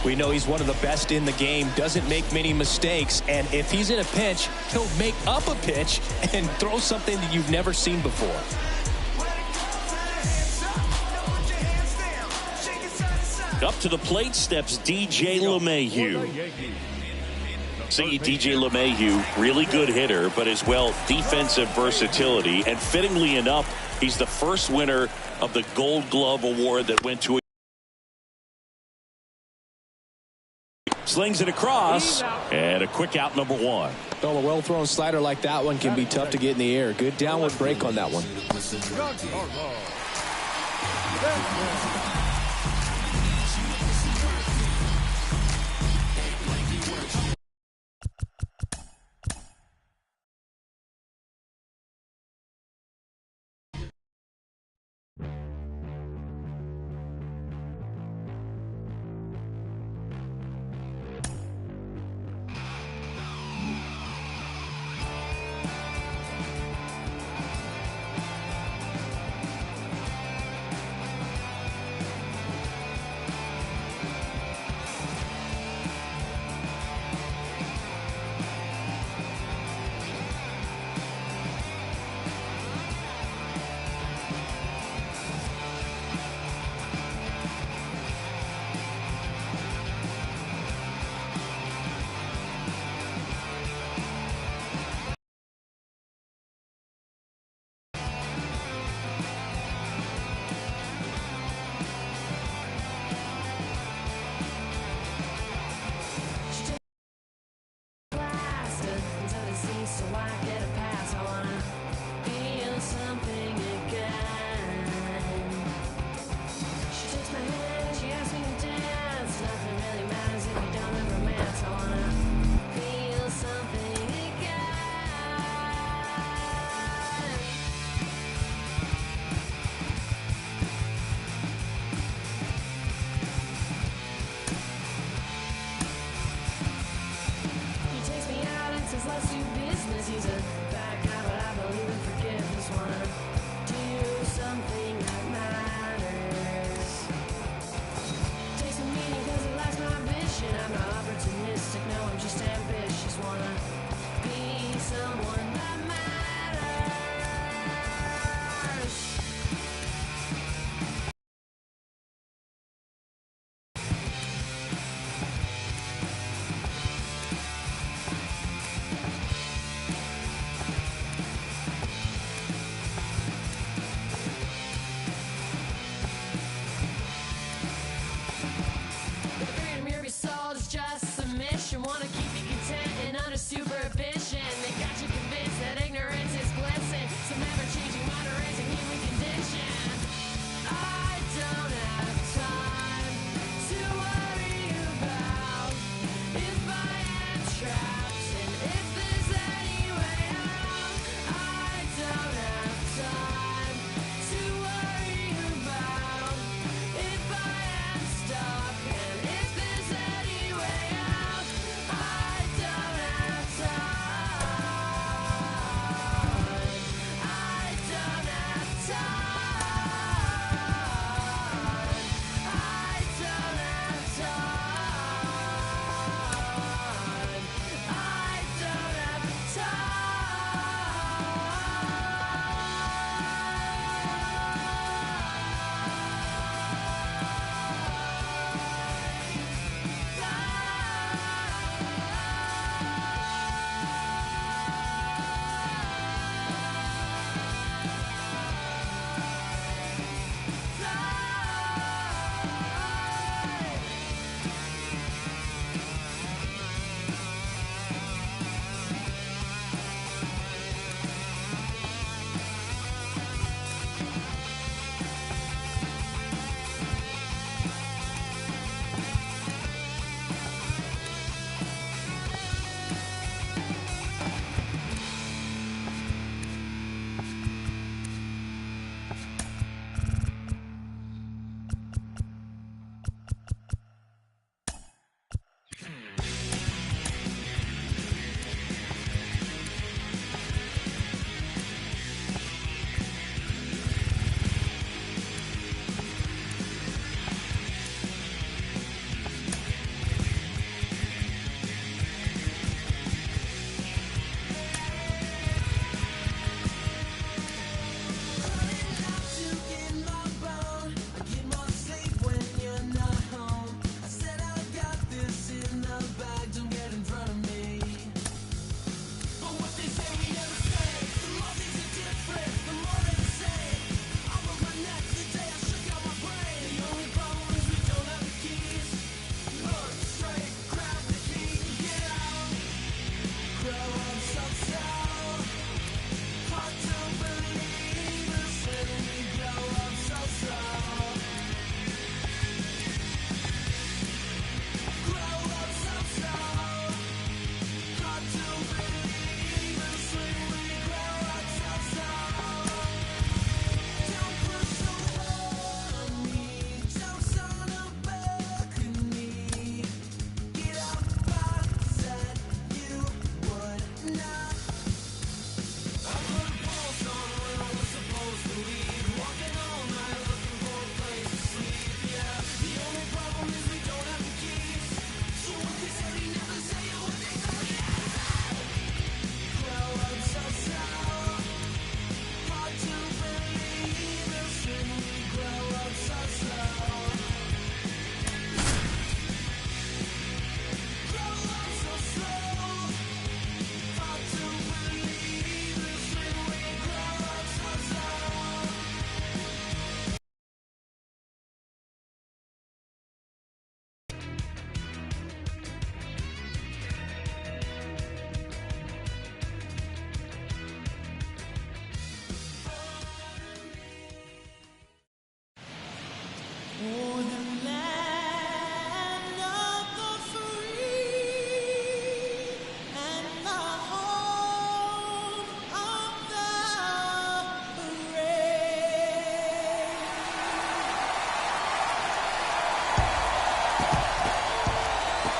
We know he's one of the best in the game, doesn't make many mistakes, and if he's in a pinch, he'll make up a pitch and throw something that you've never seen before. Up to the plate steps DJ LeMahieu. See, DJ LeMahieu, really good hitter, but as well defensive versatility, and fittingly enough, he's the first winner of the Gold Glove Award that went to a slings it across, and a quick out, number one. Well, a well-thrown slider like that one can be tough to get in the air. Good downward break on that one.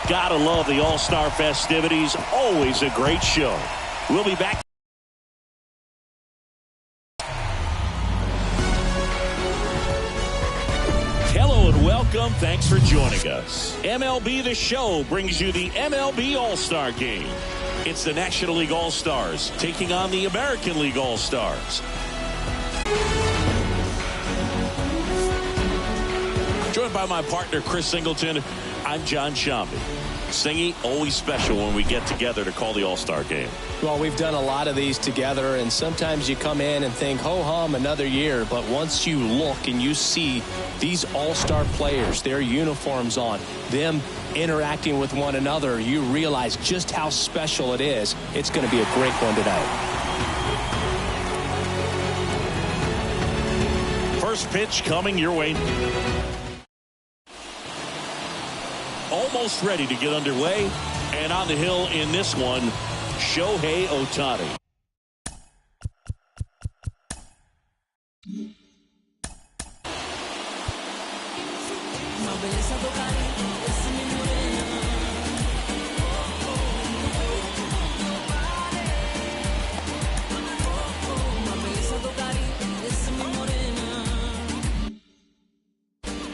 Gotta love the All-Star festivities. Always a great show. We'll be back. Hello and welcome. Thanks for joining us. MLB The Show brings you the MLB All-Star Game. It's the National League All-Stars taking on the American League All-Stars. Joined by my partner, Chris Singleton, I'm John Shambi. Singy, always special when we get together to call the All-Star Game. Well, we've done a lot of these together, and sometimes you come in and think, ho-hum, another year. But once you look and you see these All-Star players, their uniforms on, them interacting with one another, you realize just how special it is. It's going to be a great one tonight. First pitch coming your way. Almost ready to get underway, and on the hill in this one, Shohei Ohtani.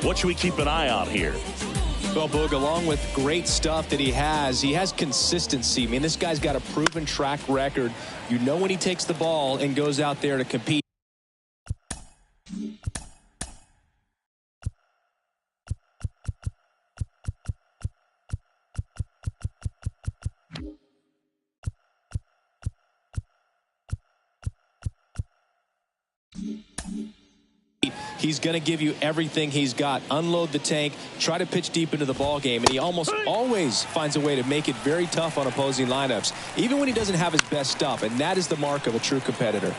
What should we keep an eye on here? Well, Boog, along with great stuff that he has consistency. I mean, this guy's got a proven track record. You know when he takes the ball and goes out there to compete. He's going to give you everything he's got. Unload the tank, try to pitch deep into the ball game, and he almost always finds a way to make it very tough on opposing lineups, even when he doesn't have his best stuff, and that is the mark of a true competitor.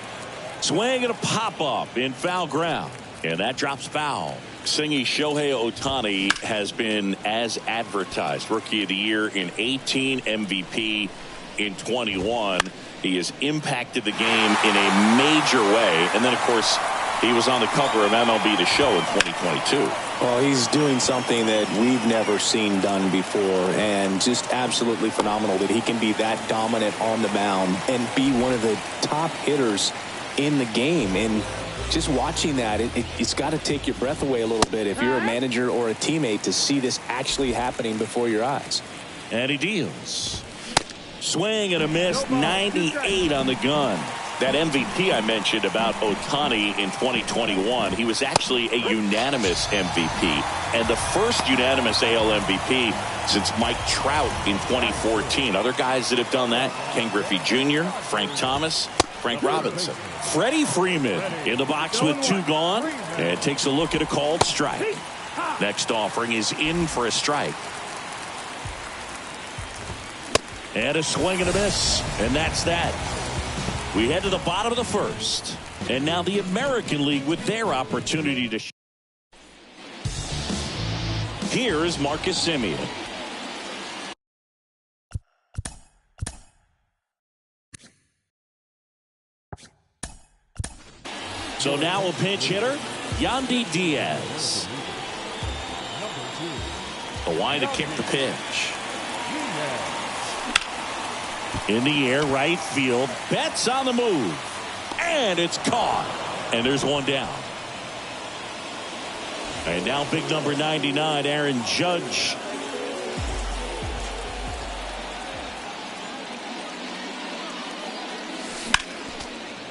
Swing and a pop-up in foul ground, and that drops foul. Singy, Shohei Ohtani has been as advertised. Rookie of the Year in 18, MVP in 21. He has impacted the game in a major way, and then, of course, he was on the cover of MLB The Show in 2022. Well, he's doing something that we've never seen done before, and just absolutely phenomenal that he can be that dominant on the mound and be one of the top hitters in the game. And just watching that, it's got to take your breath away a little bit if you're a manager or a teammate to see this actually happening before your eyes. And he deals. Swing and a miss, 98 on the gun. That MVP I mentioned about Ohtani in 2021, he was actually a unanimous MVP, and the first unanimous AL MVP since Mike Trout in 2014. Other guys that have done that, Ken Griffey Jr., Frank Thomas, Frank Robinson. Freddie Freeman in the box with two gone, and takes a look at a called strike. Next offering is in for a strike. And a swing and a miss, and that's that. We head to the bottom of the first. And now the American League with their opportunity to. Here is Marcus Semien. So now a pinch hitter, Yandy Diaz. The line to kick the pitch. In the air, right field. Betts on the move. And it's caught. And there's one down. And now big number 99, Aaron Judge.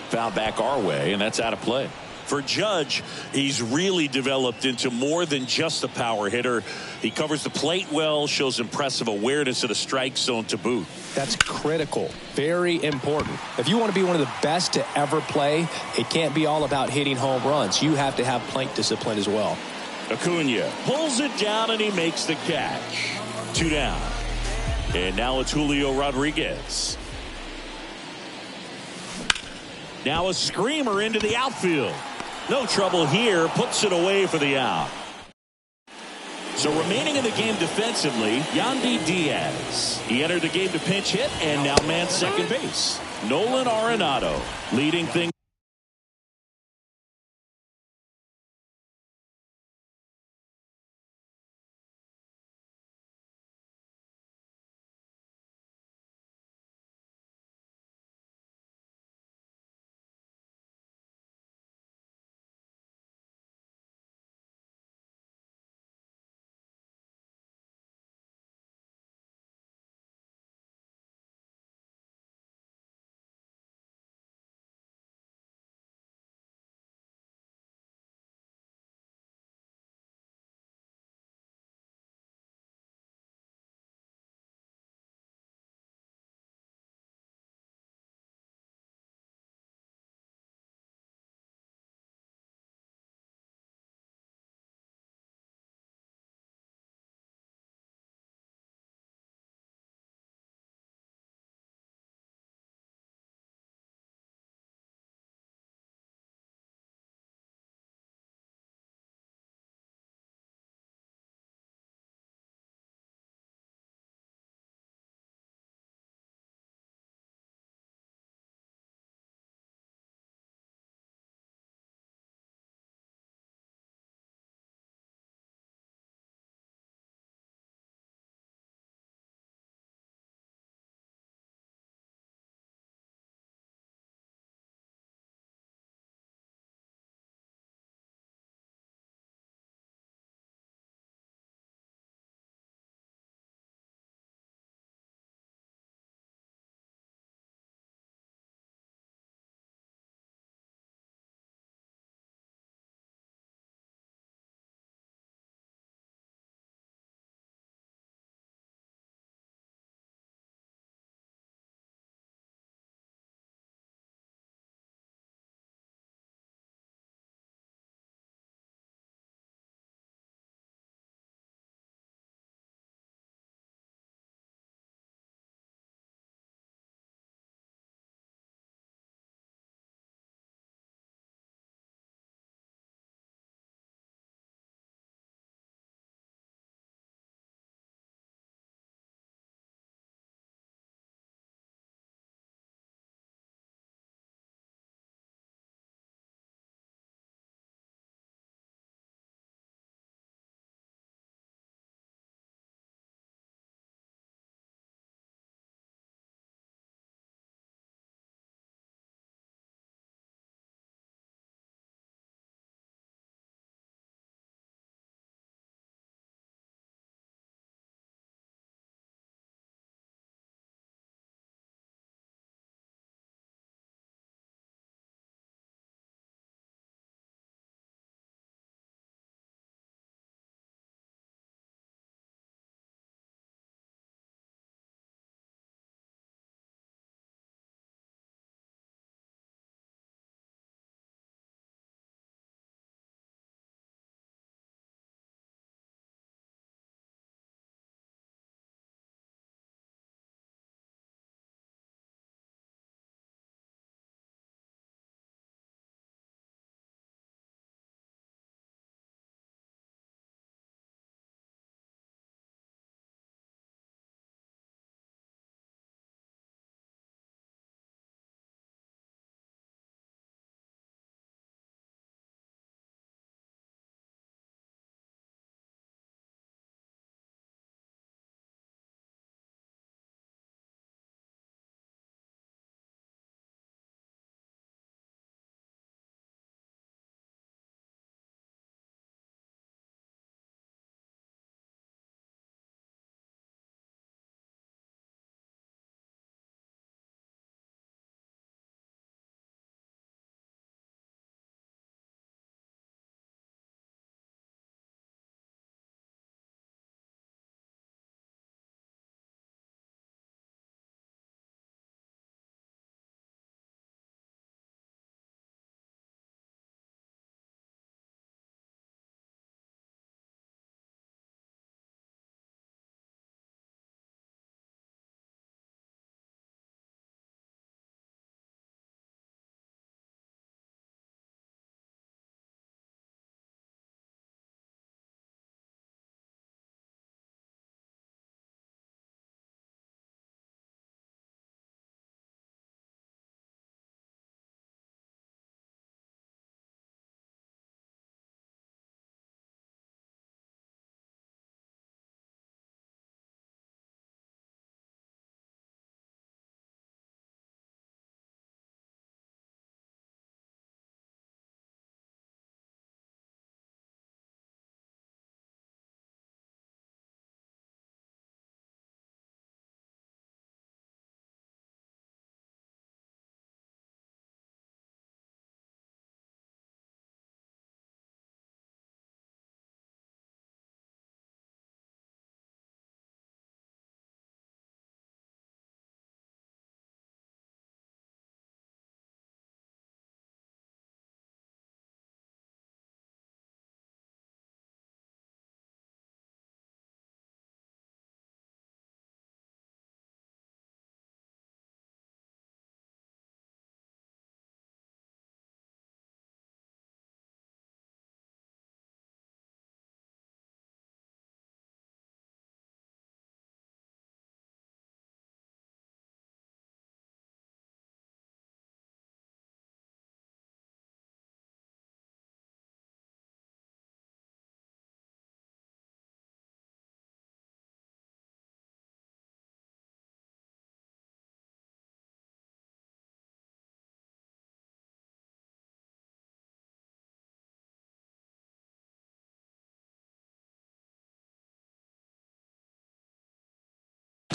Foul back our way, and that's out of play. For Judge, he's really developed into more than just a power hitter. He covers the plate well, shows impressive awareness of the strike zone to boot. That's critical. Very important. If you want to be one of the best to ever play, it can't be all about hitting home runs. You have to have plate discipline as well. Acuna pulls it down, and he makes the catch. Two down. And now it's Julio Rodriguez. Now a screamer into the outfield. No trouble here. Puts it away for the out. So remaining in the game defensively, Yandy Diaz. He entered the game to pinch hit and now man second base. Nolan Arenado leading things.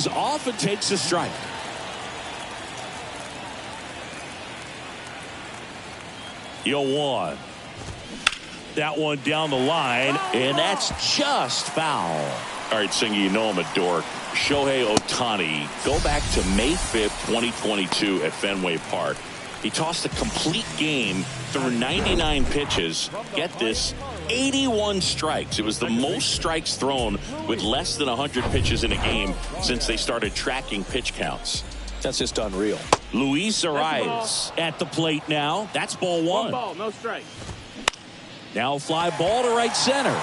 off and takes a strike. Yo, 1. That one down the line, and that's just foul. All right, Singer, you know I'm a dork. Shohei Ohtani, go back to May 5th, 2022 at Fenway Park. He tossed a complete game through 99 pitches. Get this, 81 strikes. It was the most strikes thrown with less than 100 pitches in a game since they started tracking pitch counts. That's just unreal. Luis Arias at the plate now. That's ball 1. 1 ball, no strike. Now fly ball to right center.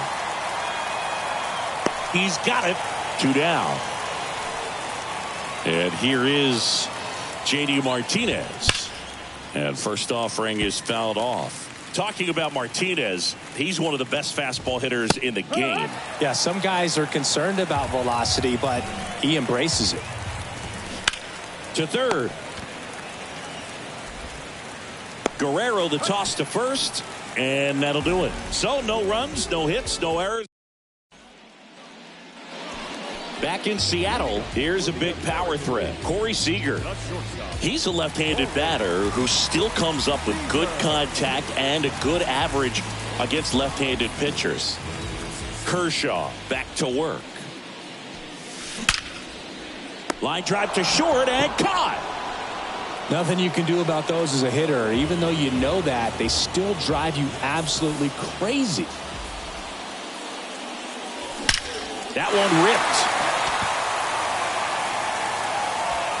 He's got it. 2 down. And here is J.D. Martinez. And first offering is fouled off. Talking about Martinez, he's one of the best fastball hitters in the game. Yeah, some guys are concerned about velocity, but he embraces it. To third. Guerrero the toss to first, and that'll do it. So no runs, no hits, no errors. Back in Seattle, here's a big power threat. Corey Seager. He's a left-handed batter who still comes up with good contact and a good average against left-handed pitchers. Kershaw back to work. Line drive to short and caught. Nothing you can do about those as a hitter. Even though you know that, they still drive you absolutely crazy. That one ripped.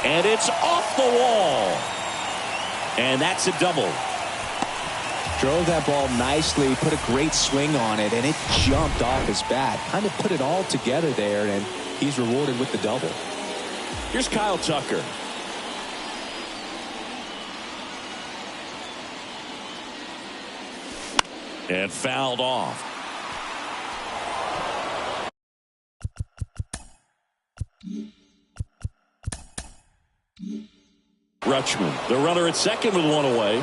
And it's off the wall. And that's a double. Drove that ball nicely, put a great swing on it, and it jumped off his bat. Kind of put it all together there, and he's rewarded with the double. Here's Kyle Tucker. And fouled off. Rutschman, the runner at second with 1 away.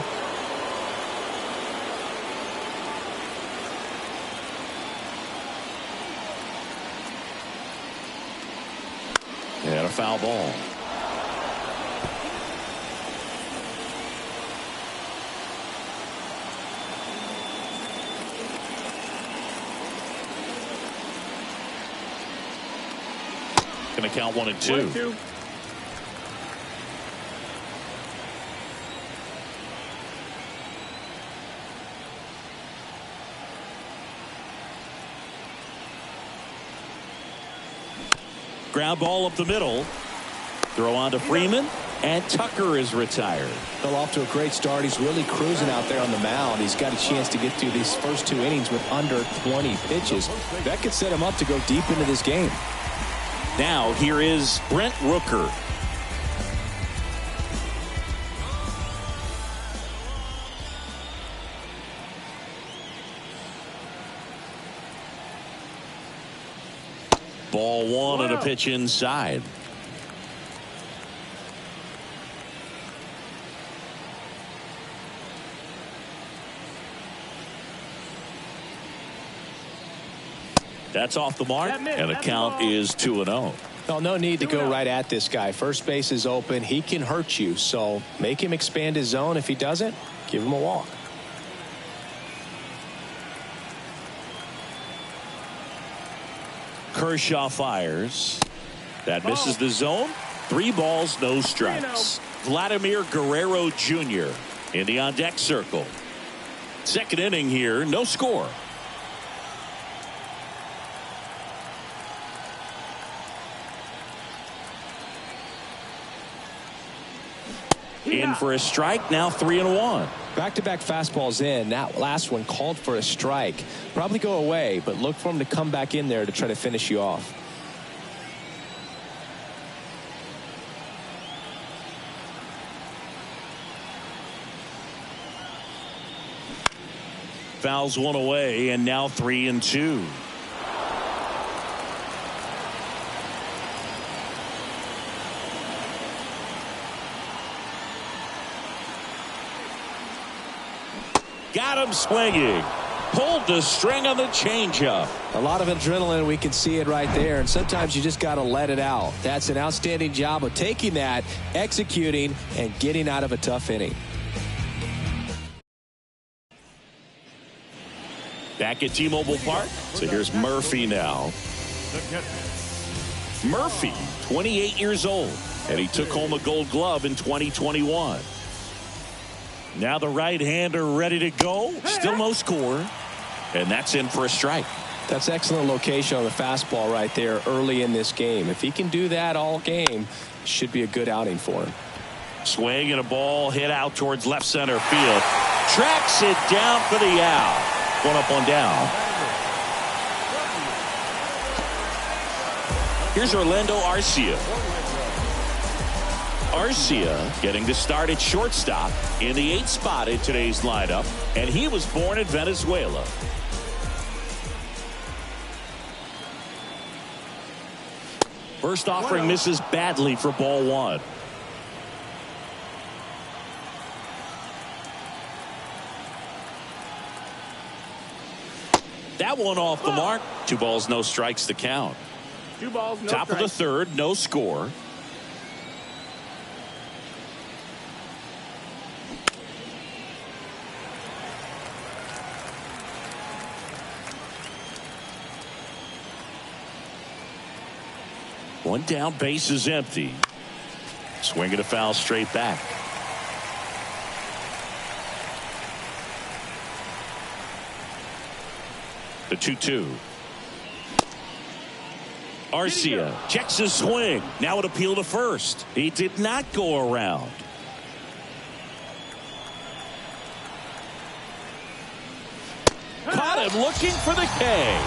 And a foul ball. Going to count 1 and 2. 1-2. Ground ball up the middle. Throw on to Freeman, and Tucker is retired. Fell off to a great start. He's really cruising out there on the mound. He's got a chance to get through these first 2 innings with under 20 pitches. That could set him up to go deep into this game. Now here is Brent Rooker. Ball 1 and a pitch inside. That's off the mark, and the count is 2-0. Well, no need to go right at this guy. First base is open. He can hurt you, so make him expand his zone. If he doesn't, give him a walk. Kershaw fires. That misses the zone. 3 balls, no strikes. Vladimir Guerrero Jr. in the on-deck circle. Second inning here, no score. In for a strike, now 3-1. Back-to-back fastballs in. That last one called for a strike. Probably go away, but look for him to come back in there to try to finish you off. Fouls 1 away, and now 3-2. Got him swinging. pulled the string on the changeup. A lot of adrenaline. We can see it right there. And sometimes you just got to let it out. That's an outstanding job of taking that, executing, and getting out of a tough inning. Back at T-Mobile Park. So here's Murphy now. Murphy, 28 years old, and he took home a Gold Glove in 2021. Now the right-hander ready to go. Still no score, and that's in for a strike. That's excellent location on the fastball right there early in this game. If he can do that all game, should be a good outing for him. Swing and a ball hit out towards left center field. Tracks it down for the out. One up, one down. Here's Orlando Arcia. Arcia getting to start at shortstop in the 8th spot in today's lineup, and he was born in Venezuela. First offering misses badly for ball one. That one off the mark. 2 balls, no strikes to count. 2 balls, no Top strikes. of the 3rd, no score. One down, base is empty. Swinging a foul straight back. The 2-2. Arcia checks his swing. Now it appeal to first. He did not go around. Caught him looking for the K.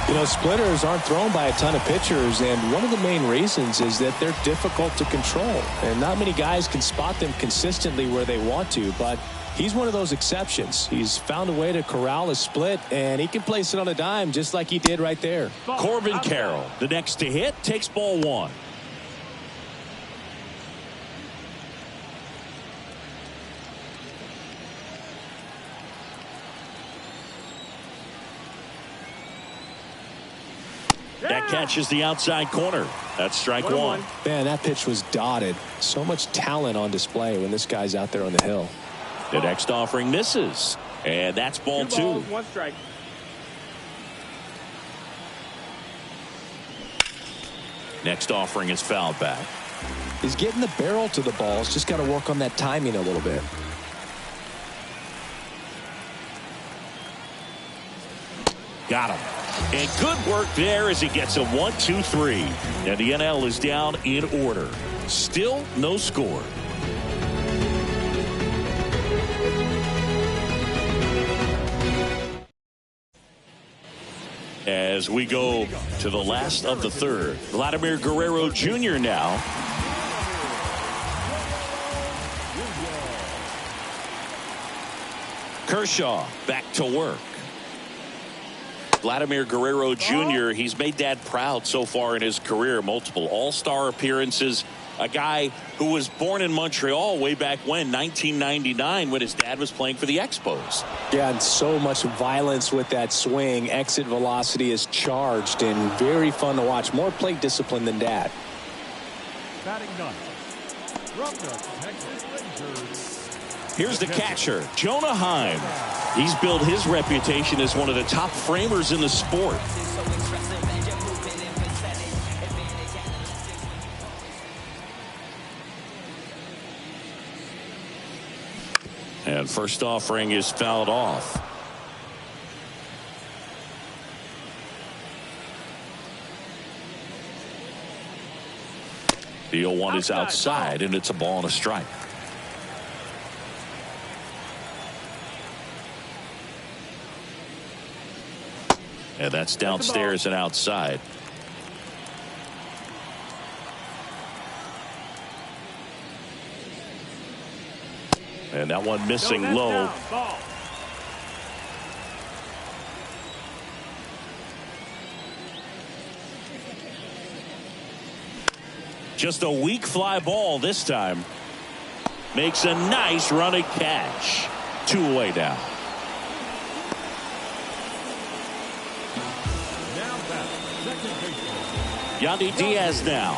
You know, splitters aren't thrown by a ton of pitchers, and one of the main reasons is that they're difficult to control. And not many guys can spot them consistently where they want to, but he's one of those exceptions. He's found a way to corral a split, and he can place it on a dime just like he did right there. Corbin Carroll, the next to hit, takes ball one. That catches the outside corner. That's strike one. Man, that pitch was dotted. So much talent on display when this guy's out there on the hill. The next offering misses. And that's ball 2. 2 balls, 1 strike. Next offering is fouled back. He's getting the barrel to the balls. Just got to work on that timing a little bit. Got him. And good work there as he gets a 1-2-3. And the NL is down in order. Still no score. As we go to the last of the 3rd. Vladimir Guerrero Jr. now. Kershaw back to work. Vladimir Guerrero Jr., he's made Dad proud so far in his career. Multiple all-star appearances. A guy who was born in Montreal way back when, 1999, when his dad was playing for the Expos. Yeah, and so much violence with that swing. Exit velocity is charged and very fun to watch. More plate discipline than Dad. Batting ninth, from the Texas Rangers. Here's the catcher, Jonah Heim. He's built his reputation as one of the top framers in the sport. And first offering is fouled off. The 0-1 is outside, and it's a ball and a strike. And that's downstairs and outside. And that one missing low. Just a weak fly ball this time. Makes a nice running catch. 2 away now. Yandy Diaz now.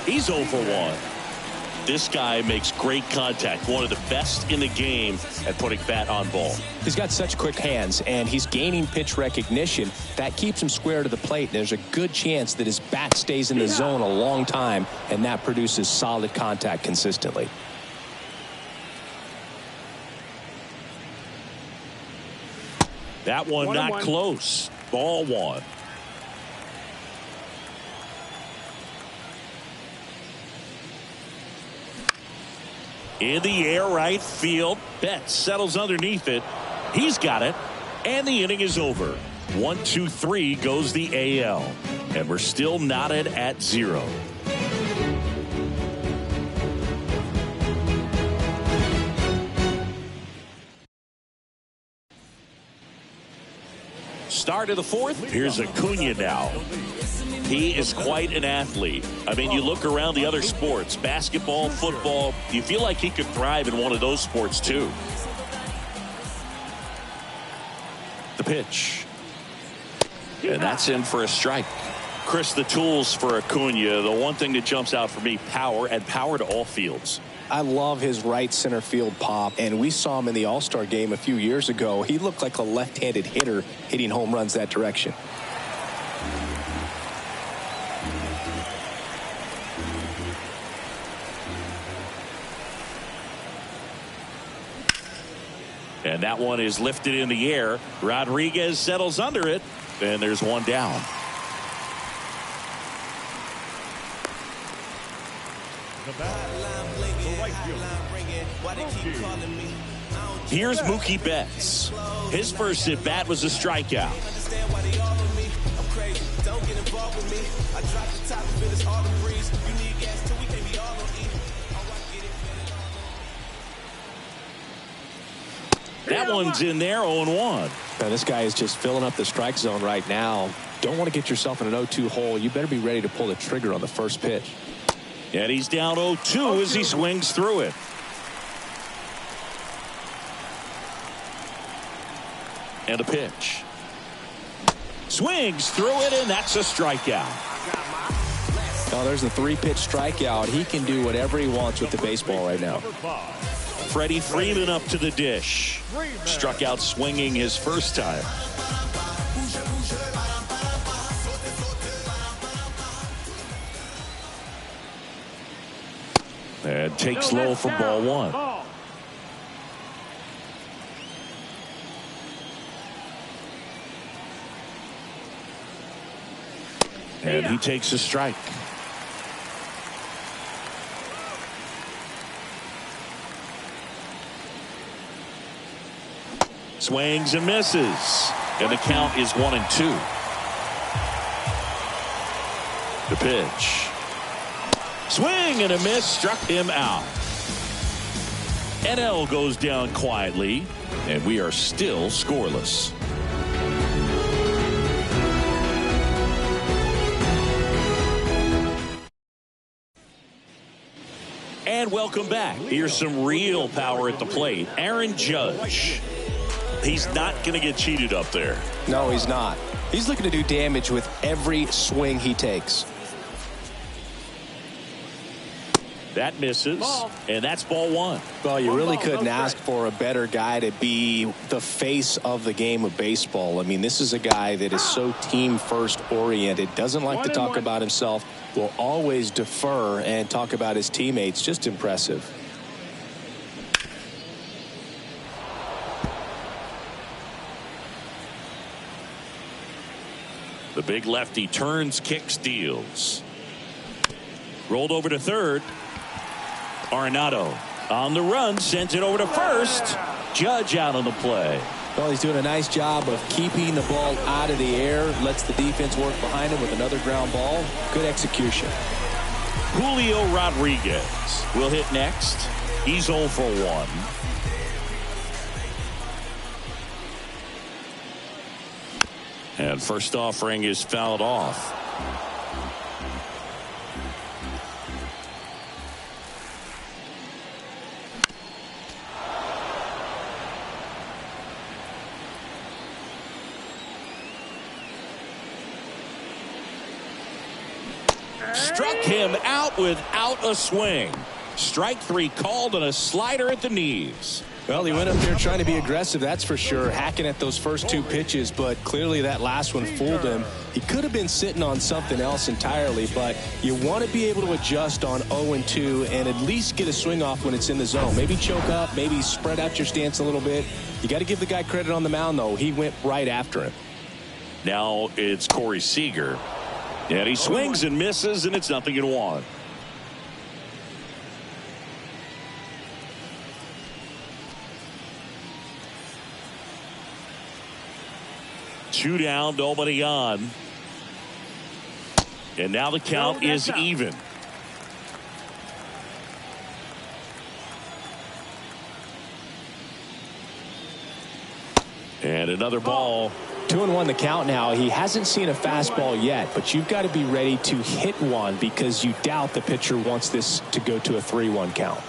He's 0 for 1. This guy makes great contact. One of the best in the game at putting bat on ball. He's got such quick hands, and he's gaining pitch recognition. That keeps him square to the plate. There's a good chance that his bat stays in the zone a long time, and that produces solid contact consistently. That one not close. Ball 1. In the air, right field. Betts settles underneath it. He's got it. And the inning is over. 1-2-3 goes the AL. And we're still knotted at 0. Start of the 4th. Here's Acuna now. He is quite an athlete. I mean, you look around the other sports, basketball, football, you feel like he could thrive in one of those sports too. The pitch. And that's in for a strike. Chris, the tools for Acuna, the one thing that jumps out for me, power, and power to all fields. I love his right center field pop, and we saw him in the All-Star game a few years ago. He looked like a left-handed hitter hitting home runs that direction. And that one is lifted in the air. Rodriguez settles under it, and there's one down. Here's Mookie Betts. His first at bat was a strikeout. That one's in there, 0-1. Now, this guy is just filling up the strike zone right now. Don't want to get yourself in an 0-2 hole. You better be ready to pull the trigger on the first pitch. And he's down 0-2 as he swings through it. And a pitch. Swings through it, and that's a strikeout. Oh, there's the 3-pitch strikeout. He can do whatever he wants with the baseball right now. Freddie Freeman up to the dish. Struck out swinging his first time. And takes low for ball 1. And he takes a strike. Swings and misses. And the count is 1-2. The pitch. Swing and a miss, struck him out. NL goes down quietly, and we are still scoreless. And welcome back. Here's some real power at the plate. Aaron Judge. He's not going to get cheated up there. No, he's not. He's looking to do damage with every swing he takes. That misses, and that's ball 1. Well, you really couldn't ask for a better guy to be the face of the game of baseball. I mean, this is a guy that is so team-first oriented, doesn't like to talk about himself, will always defer and talk about his teammates. Just impressive. The big lefty turns, kicks, deals. Rolled over to third. Arenado on the run, sends it over to first. Judge out on the play. Well, he's doing a nice job of keeping the ball out of the air, lets the defense work behind him with another ground ball. Good execution. Julio Rodriguez will hit next. He's 0 for 1. And first offering is fouled off. struck him out without a swing. Strike 3 called on a slider at the knees. Well, he went up there trying to be aggressive, that's for sure, hacking at those first 2 pitches, but clearly that last one fooled him. He could have been sitting on something else entirely, but you want to be able to adjust on 0-2 and at least get a swing off when it's in the zone. Maybe choke up, maybe spread out your stance a little bit. You got to give the guy credit on the mound, though. He went right after him. Now it's Corey Seager. And he swings and misses, and it's 0-1. Two down, nobody on. And now the count is even. And another ball. 2-1 the count now. He hasn't seen a fastball yet, but you've got to be ready to hit one because you doubt the pitcher wants this to go to a 3-1 count.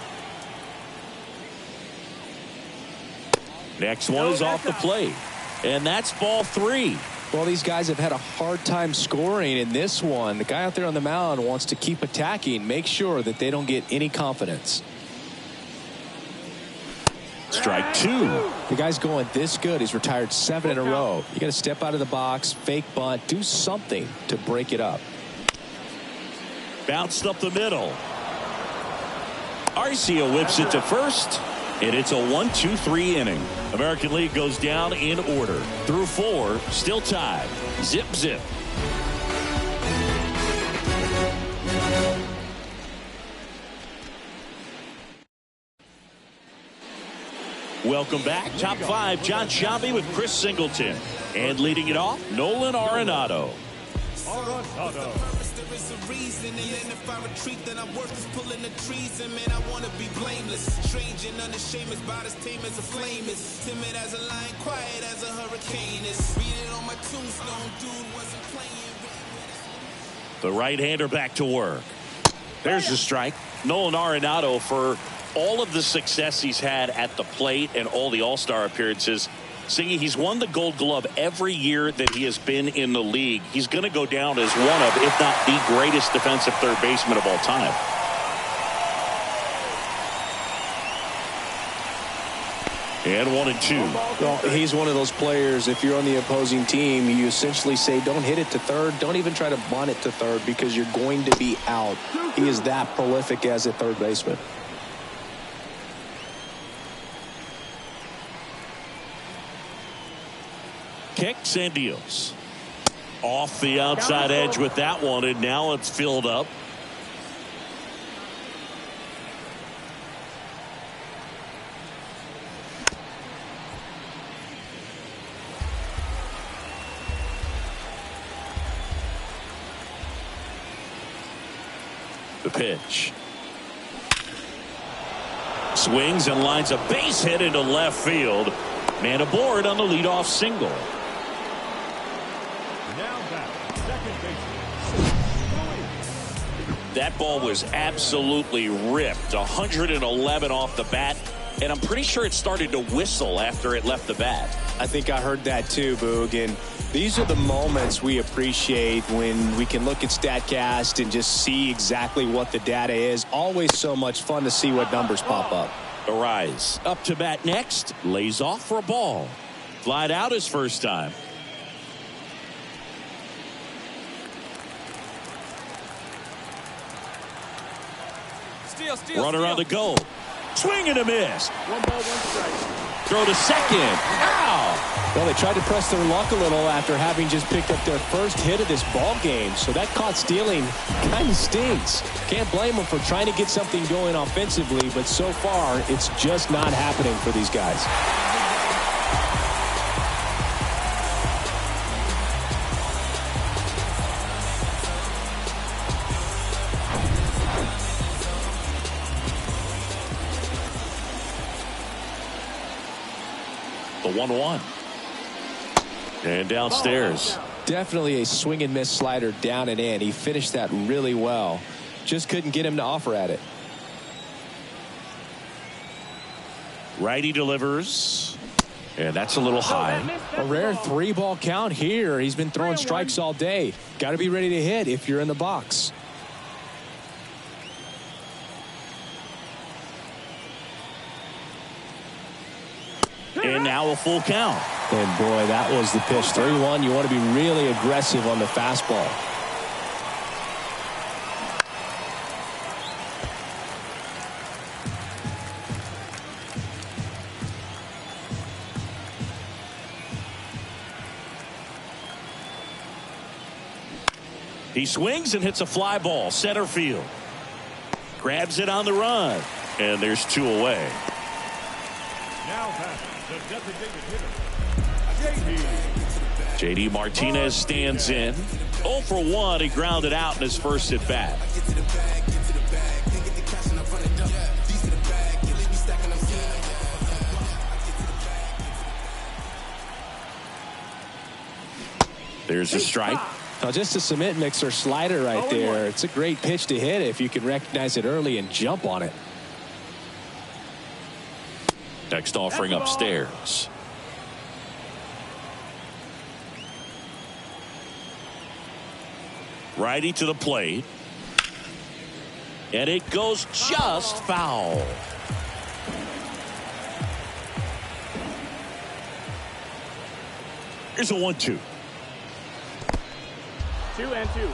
Next one is off the plate. And that's ball 3. Well, these guys have had a hard time scoring in this one. The guy out there on the mound wants to keep attacking, make sure that they don't get any confidence. Strike 2. The guy's going this good. He's retired 7 in a row. You got to step out of the box, fake bunt, do something to break it up. Bounced up the middle. Arcia whips it to first. And it's a 1-2-3 inning. American League goes down in order. Through 4, still tied. Zip, zip. Welcome back. Top 5, John Sciambi with Chris Singleton. And leading it off, Nolan Arenado. Is a reason, and then if I retreat, then I'm worth is pulling the trees, and man, I want to be blameless, strange and unashamed, as about as tame as a flame is, timid as a lion, quiet as a hurricane is. Read it on my tombstone, dude wasn't playing. The right-hander back to work. There's the strike. Nolan Arenado, for all of the success he's had at the plate and all the All-Star appearances, Singy, he's won the Gold Glove every year that he has been in the league. He's going to go down as one of, if not the greatest defensive third baseman of all time. And 1-2. Well, he's one of those players, if you're on the opposing team, you essentially say, don't hit it to third. Don't even try to bunt it to third because you're going to be out. He is that prolific as a third baseman. Kicks and deals. Off the outside edge with that one, and now it's filled up. The pitch. Swings and lines a base hit into left field. Man aboard on the leadoff single. That ball was absolutely ripped. 111 off the bat. And I'm pretty sure it started to whistle after it left the bat. I think I heard that too, Boog. And these are the moments we appreciate when we can look at StatCast and just see exactly what the data is. Always so much fun to see what numbers pop up. Arise. Up to bat next. Lays off for a ball. Flied out his first time. Runner on the go. Swing and a miss. 1 ball, 1 strike. Throw to second. Ow! Well, they tried to press their luck a little after having just picked up their first hit of this ball game. So that caught stealing kind of stings. Can't blame them for trying to get something going offensively, but so far it's just not happening for these guys. The 1-1. And downstairs. Definitely a swing and miss slider down and in. He finished that really well. Just couldn't get him to offer at it. Righty delivers. And that's a little high. A rare 3-ball count here. He's been throwing strikes all day. Got to be ready to hit if you're in the box. And now a full count. And boy, that was the pitch. 3-1. You want to be really aggressive on the fastball. He swings and hits a fly ball center field. Grabs it on the run. And there's 2 away. Now the designated hitter, JD Martinez stands in. 0 for 1. He grounded out in his first at bat. There's a strike. Now just a cement mixer slider right there. It's a great pitch to hit if you can recognize it early and jump on it. Next offering upstairs. Righty to the plate. And it goes just foul. Here's a 1-2. 2-2.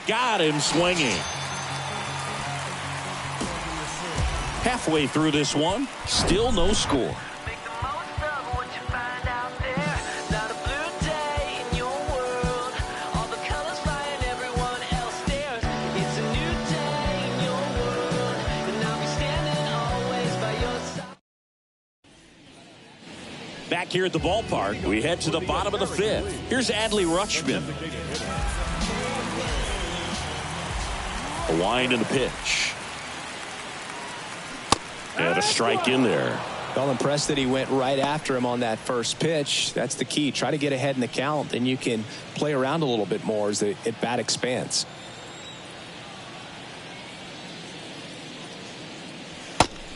Got him swinging. Halfway through this one, still no score. Back here at the ballpark, we head to the bottom of the 5th. Here's Adley Rutschman. A wind and a pitch. And a strike in there. Well, impressed that he went right after him on that first pitch. That's the key. Try to get ahead in the count, and you can play around a little bit more as the at-bat expands.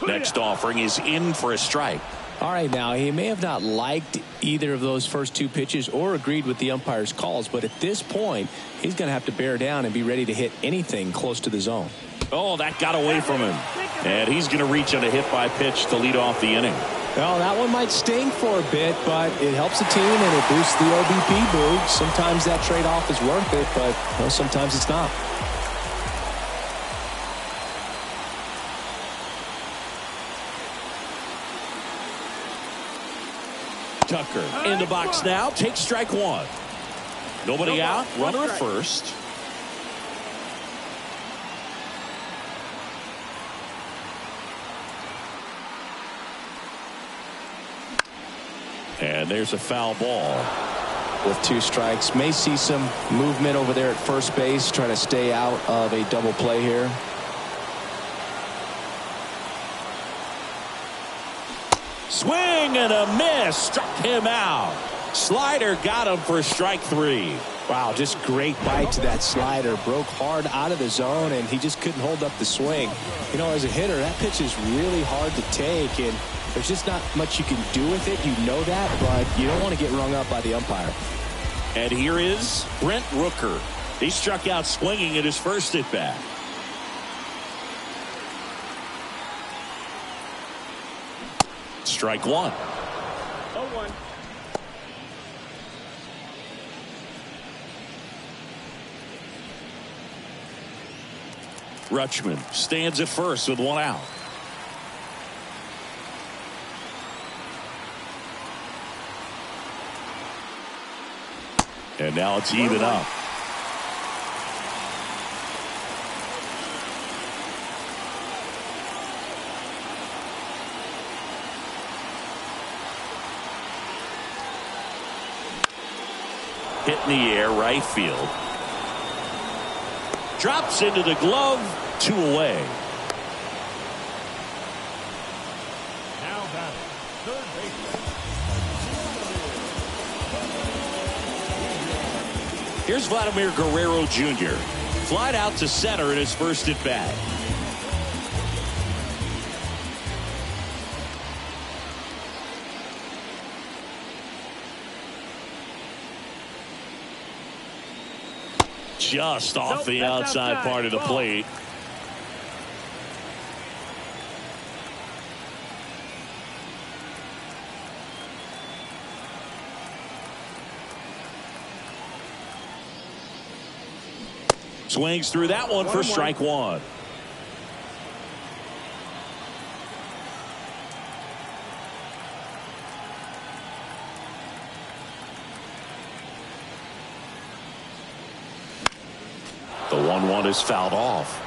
Next offering is in for a strike. All right, now he may have not liked either of those first 2 pitches or agreed with the umpire's calls, but at this point, he's going to have to bear down and be ready to hit anything close to the zone. Oh, that got away from him. And he's going to reach on a hit by pitch to lead off the inning. Well, that one might sting for a bit, but it helps the team and it boosts the OBP boot. Sometimes that trade-off is worth it, but sometimes it's not. Tucker in the box now. Takes strike 1. Nobody out. Runner at first. And there's a foul ball. With 2 strikes. May see some movement over there at first base. Trying to stay out of a double play here. Swing and a miss. Struck him out. Slider got him for strike 3. Wow, just great bite to that slider. Broke hard out of the zone, and he just couldn't hold up the swing. You know, as a hitter, that pitch is really hard to take, and there's just not much you can do with it. You know that, but you don't want to get rung up by the umpire. And here is Brent Rooker. He struck out swinging at his first at bat. Strike 1. 0-1. Rutschman stands at first with 1 out. And now it's even up. Hit in the air, right field. Drops into the glove, 2 away. now batting, third baseman. Here's Vladimir Guerrero Jr. Flied out to center in his first at bat. Just off the outside part of the plate. Swings through that one for strike one. The 1-1 is fouled off.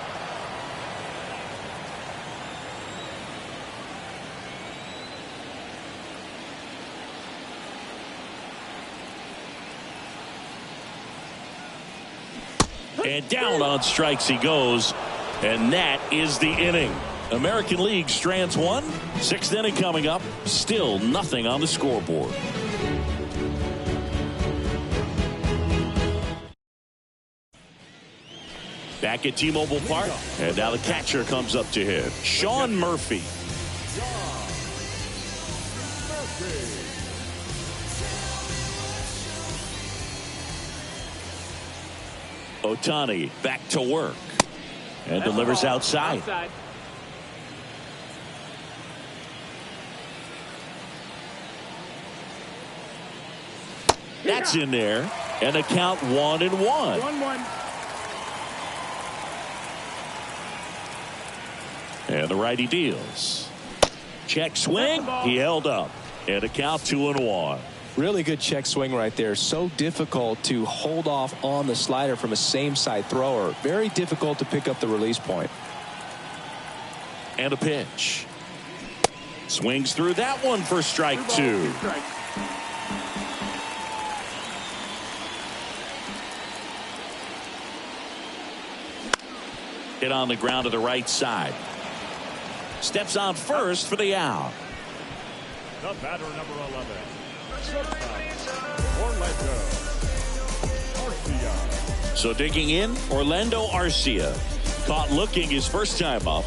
And down on strikes he goes. And that is the inning. American League strands one. Sixth inning coming up. Still nothing on the scoreboard. Back at T-Mobile Park. And now the catcher comes up to hit. Sean Murphy. Ohtani back to work and delivers outside. That's in there, and a count 1-1. 1-1. And the righty deals. Check swing. He held up, and a count 2-1. Really good check swing right there. So difficult to hold off on the slider from a same side thrower. Very difficult to pick up the release point. And a pitch. Swings through that one for strike two. Hit on the ground to the right side. Steps on first for the out. The batter, number 11. Orlando Arcia. So digging in, Orlando Arcia. Caught looking his first time up.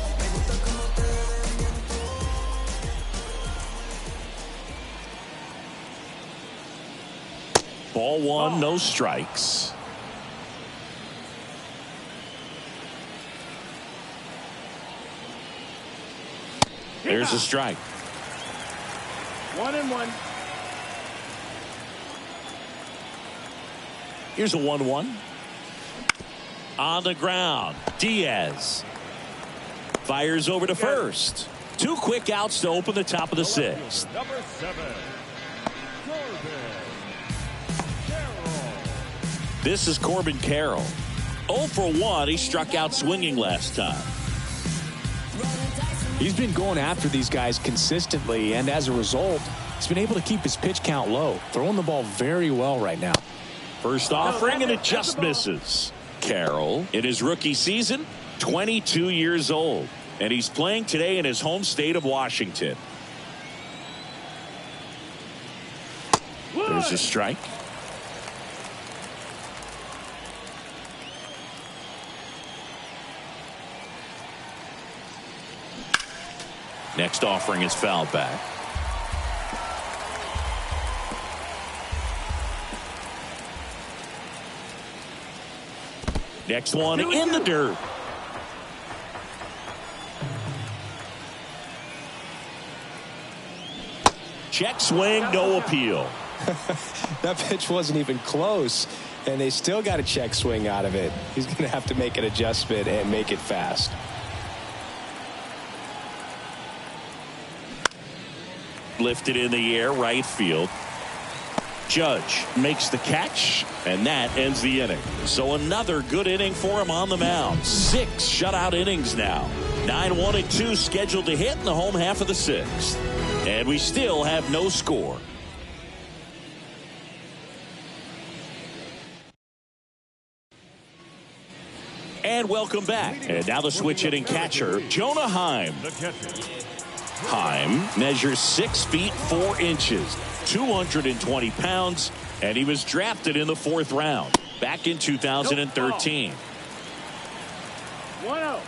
Ball one, no strikes. There's a strike. 1-1. Here's a 1-1. On the ground, Diaz fires over to first. Two quick outs to open the top of the sixth. Number 7. This is Corbin Carroll. 0 for 1. He struck out swinging last time. He's been going after these guys consistently, and as a result, he's been able to keep his pitch count low, throwing the ball very well right now. First offering, and it just misses. Carroll, in his rookie season, 22 years old, and he's playing today in his home state of Washington. There's a strike. Next offering is fouled back. Next one in the dirt. Check swing, no appeal. That pitch wasn't even close, and they still got a check swing out of it. He's going to have to make an adjustment and make it fast. Lifted in the air, right field. Judge makes the catch, and that ends the inning. So another good inning for him on the mound. 6 shutout innings now. 9, 1, and 2 scheduled to hit in the home half of the sixth. And we still have no score. And welcome back. And now the switch hitting catcher, Jonah Heim. The catcher. Heim measures 6 feet 4 inches, 220 pounds, and he was drafted in the 4th round back in 2013. 1-0.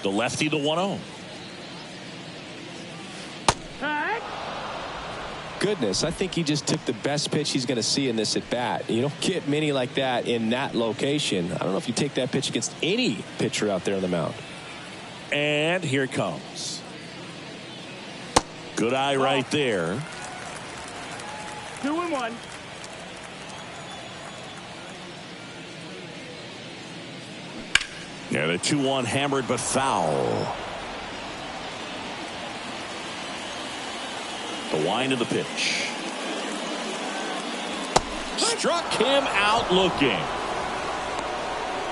The lefty, the 1-0. Goodness, I think he just took the best pitch he's going to see in this at bat. You don't get many like that in that location. I don't know if you take that pitch against any pitcher out there on the mound. And here it comes. Good eye right there. 2-1. Yeah, the 2-1 hammered but foul. The wind of the pitch. Struck him out looking.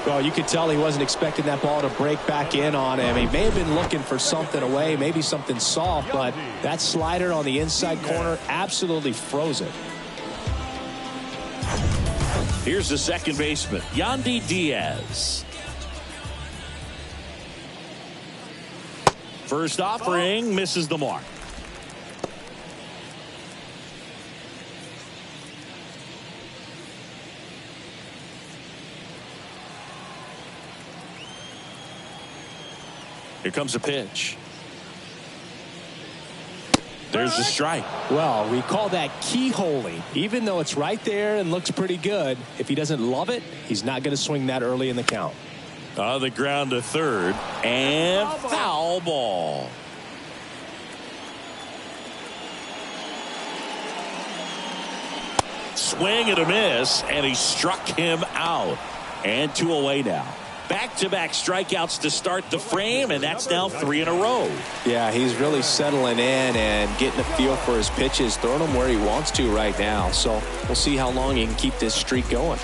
Well, you could tell he wasn't expecting that ball to break back in on him. He may have been looking for something away, maybe something soft, but that slider on the inside corner absolutely froze it. Here's the second baseman, Yandy Diaz. First offering misses the mark. Here comes a pitch. There's the strike. Well, we call that keyholing. Even though it's right there and looks pretty good, if he doesn't love it, he's not going to swing that early in the count. On the ground to third, and foul ball. Swing and a miss, and he struck him out. And 2 away now. Back-to-back strikeouts to start the frame, and that's now 3 in a row. Yeah, he's really settling in and getting a feel for his pitches, throwing them where he wants to right now. So we'll see how long he can keep this streak going.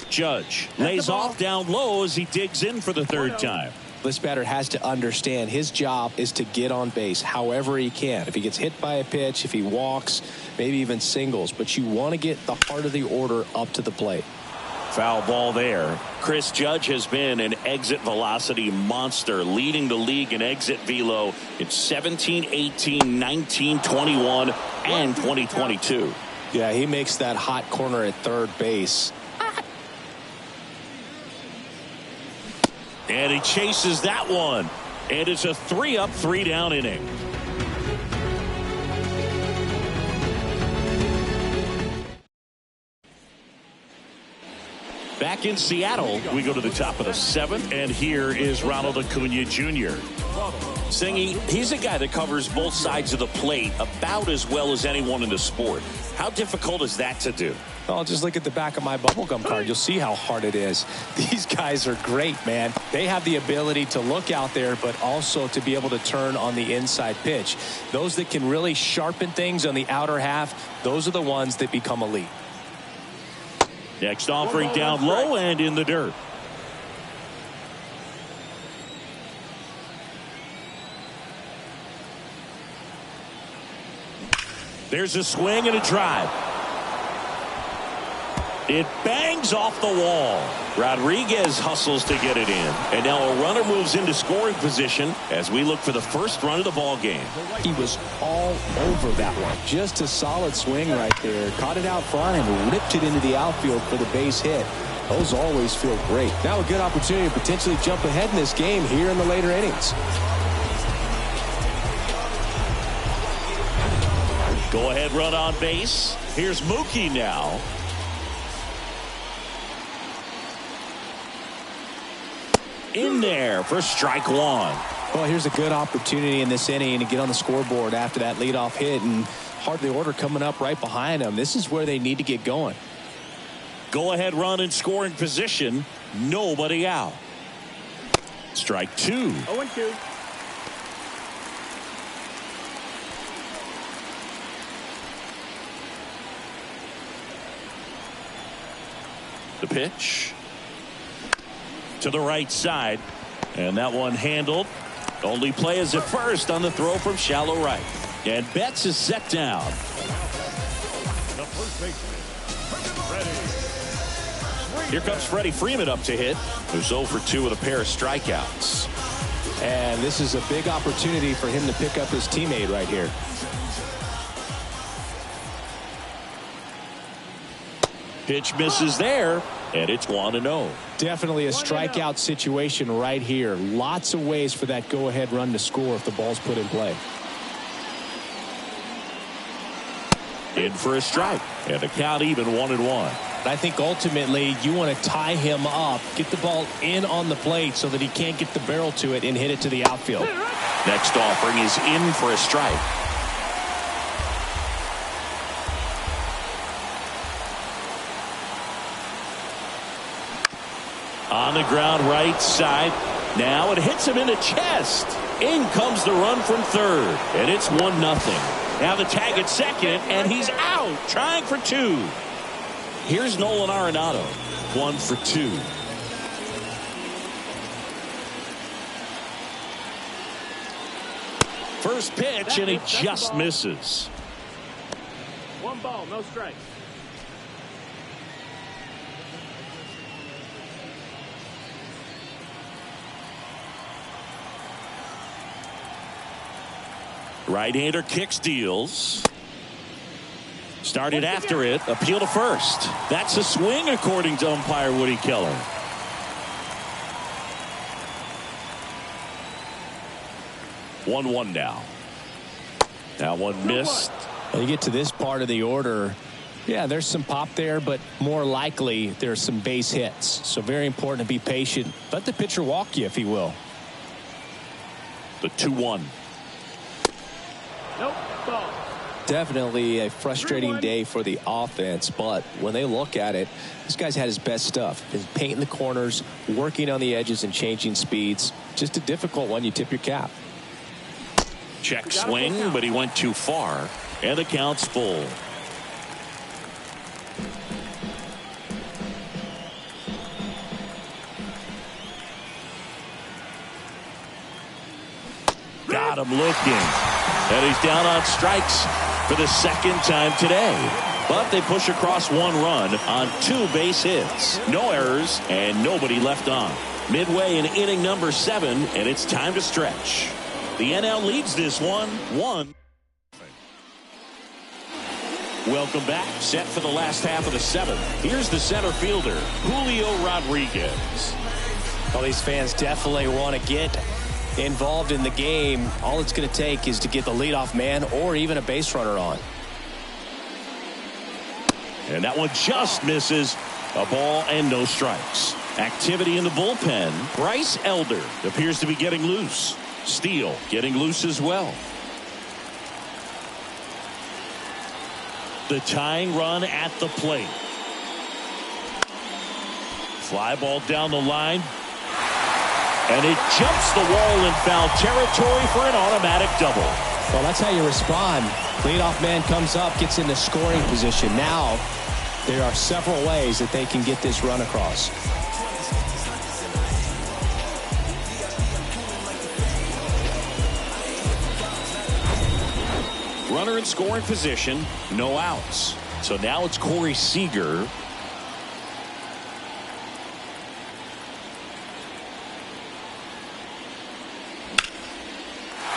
Judge lays off down low as he digs in for the third time. This batter has to understand his job is to get on base however he can. If he gets hit by a pitch, if he walks, maybe even singles, but you want to get the heart of the order up to the plate. Foul ball there. Chris Judge has been an exit velocity monster, leading the league in exit velo in 17, 18, 19, 21, and 2022. Yeah, he makes that hot corner at third base. And he chases that one. And it's a 3-up, 3-down inning. Back in Seattle, we go to the top of the 7th, and here is Ronald Acuna Jr. Singy, he's a guy that covers both sides of the plate about as well as anyone in the sport. How difficult is that to do? Oh, just look at the back of my bubblegum card. You'll see how hard it is. These guys are great, man. They have the ability to look out there, but also to be able to turn on the inside pitch. Those that can really sharpen things on the outer half, those are the ones that become elite. Next offering down low and in the dirt. There's a swing and a drive. It bangs off the wall. Rodriguez hustles to get it in. And now a runner moves into scoring position as we look for the first run of the ball game. He was all over that one. Just a solid swing right there. Caught it out front and ripped it into the outfield for the base hit. Those always feel great. Now a good opportunity to potentially jump ahead in this game here in the later innings. Go ahead run on base. Here's Mookie now. In there for strike one. Well, here's a good opportunity in this inning to get on the scoreboard after that leadoff hit, and heart of the order coming up right behind them. This is where they need to get going. Go ahead run in scoring position. Nobody out. Strike 2. 0-2. The pitch to the right side, and that one handled. Only play is at first on the throw from shallow right, and Betts is set down. The first baseman, Freddie. Here comes Freddie Freeman up to hit, who's 0 for 2 with a pair of strikeouts. And this is a big opportunity for him to pick up his teammate right here. Pitch misses there, and it's 1-0. Definitely a strikeout situation right here. Lots of ways for that go-ahead run to score if the ball's put in play. In for a strike, and the count even 1-1. I think ultimately you want to tie him up, get the ball in on the plate so that he can't get the barrel to it and hit it to the outfield. Next offering is in for a strike. On the ground right side. Now it hits him in the chest. In comes the run from third. And it's 1-0. Now the tag at second, and he's out, trying for 2. Here's Nolan Arenado, 1 for 2. First pitch, and he just misses. 1 ball, no strikes. Right-hander kicks, deals. Started after it. Appeal to first. That's a swing, according to umpire Woody Keller. One now. Now one missed. Well, you get to this part of the order. Yeah, there's some pop there, but more likely there's some base hits. So very important to be patient. Let the pitcher walk you if he will. The 2-1. Nope, ball. Definitely a frustrating day for the offense, but when they look at it, this guy's had his best stuff. He's painting the corners, working on the edges and changing speeds. Just a difficult one. You tip your cap. Check swing, but he went too far, and the count's full. Got him looking, and he's down on strikes for the second time today. But they push across 1 run on 2 base hits. No errors and nobody left on. Midway in inning number 7, and it's time to stretch. The NL leads this one 1. Welcome back. Set for the last half of the 7th. Here's the center fielder, Julio Rodriguez. Well, these fans definitely want to get involved in the game. All it's going to take is to get the leadoff man or even a base runner on. And that one just misses. A ball and no strikes. Activity in the bullpen. Bryce Elder appears to be getting loose. Steele getting loose as well. The tying run at the plate. Fly ball down the line. And it jumps the wall in foul territory for an automatic double. Well, that's how you respond. Leadoff man comes up, gets in the scoring position. Now there are several ways that they can get this run across. Runner in scoring position, no outs. So now it's Corey Seager.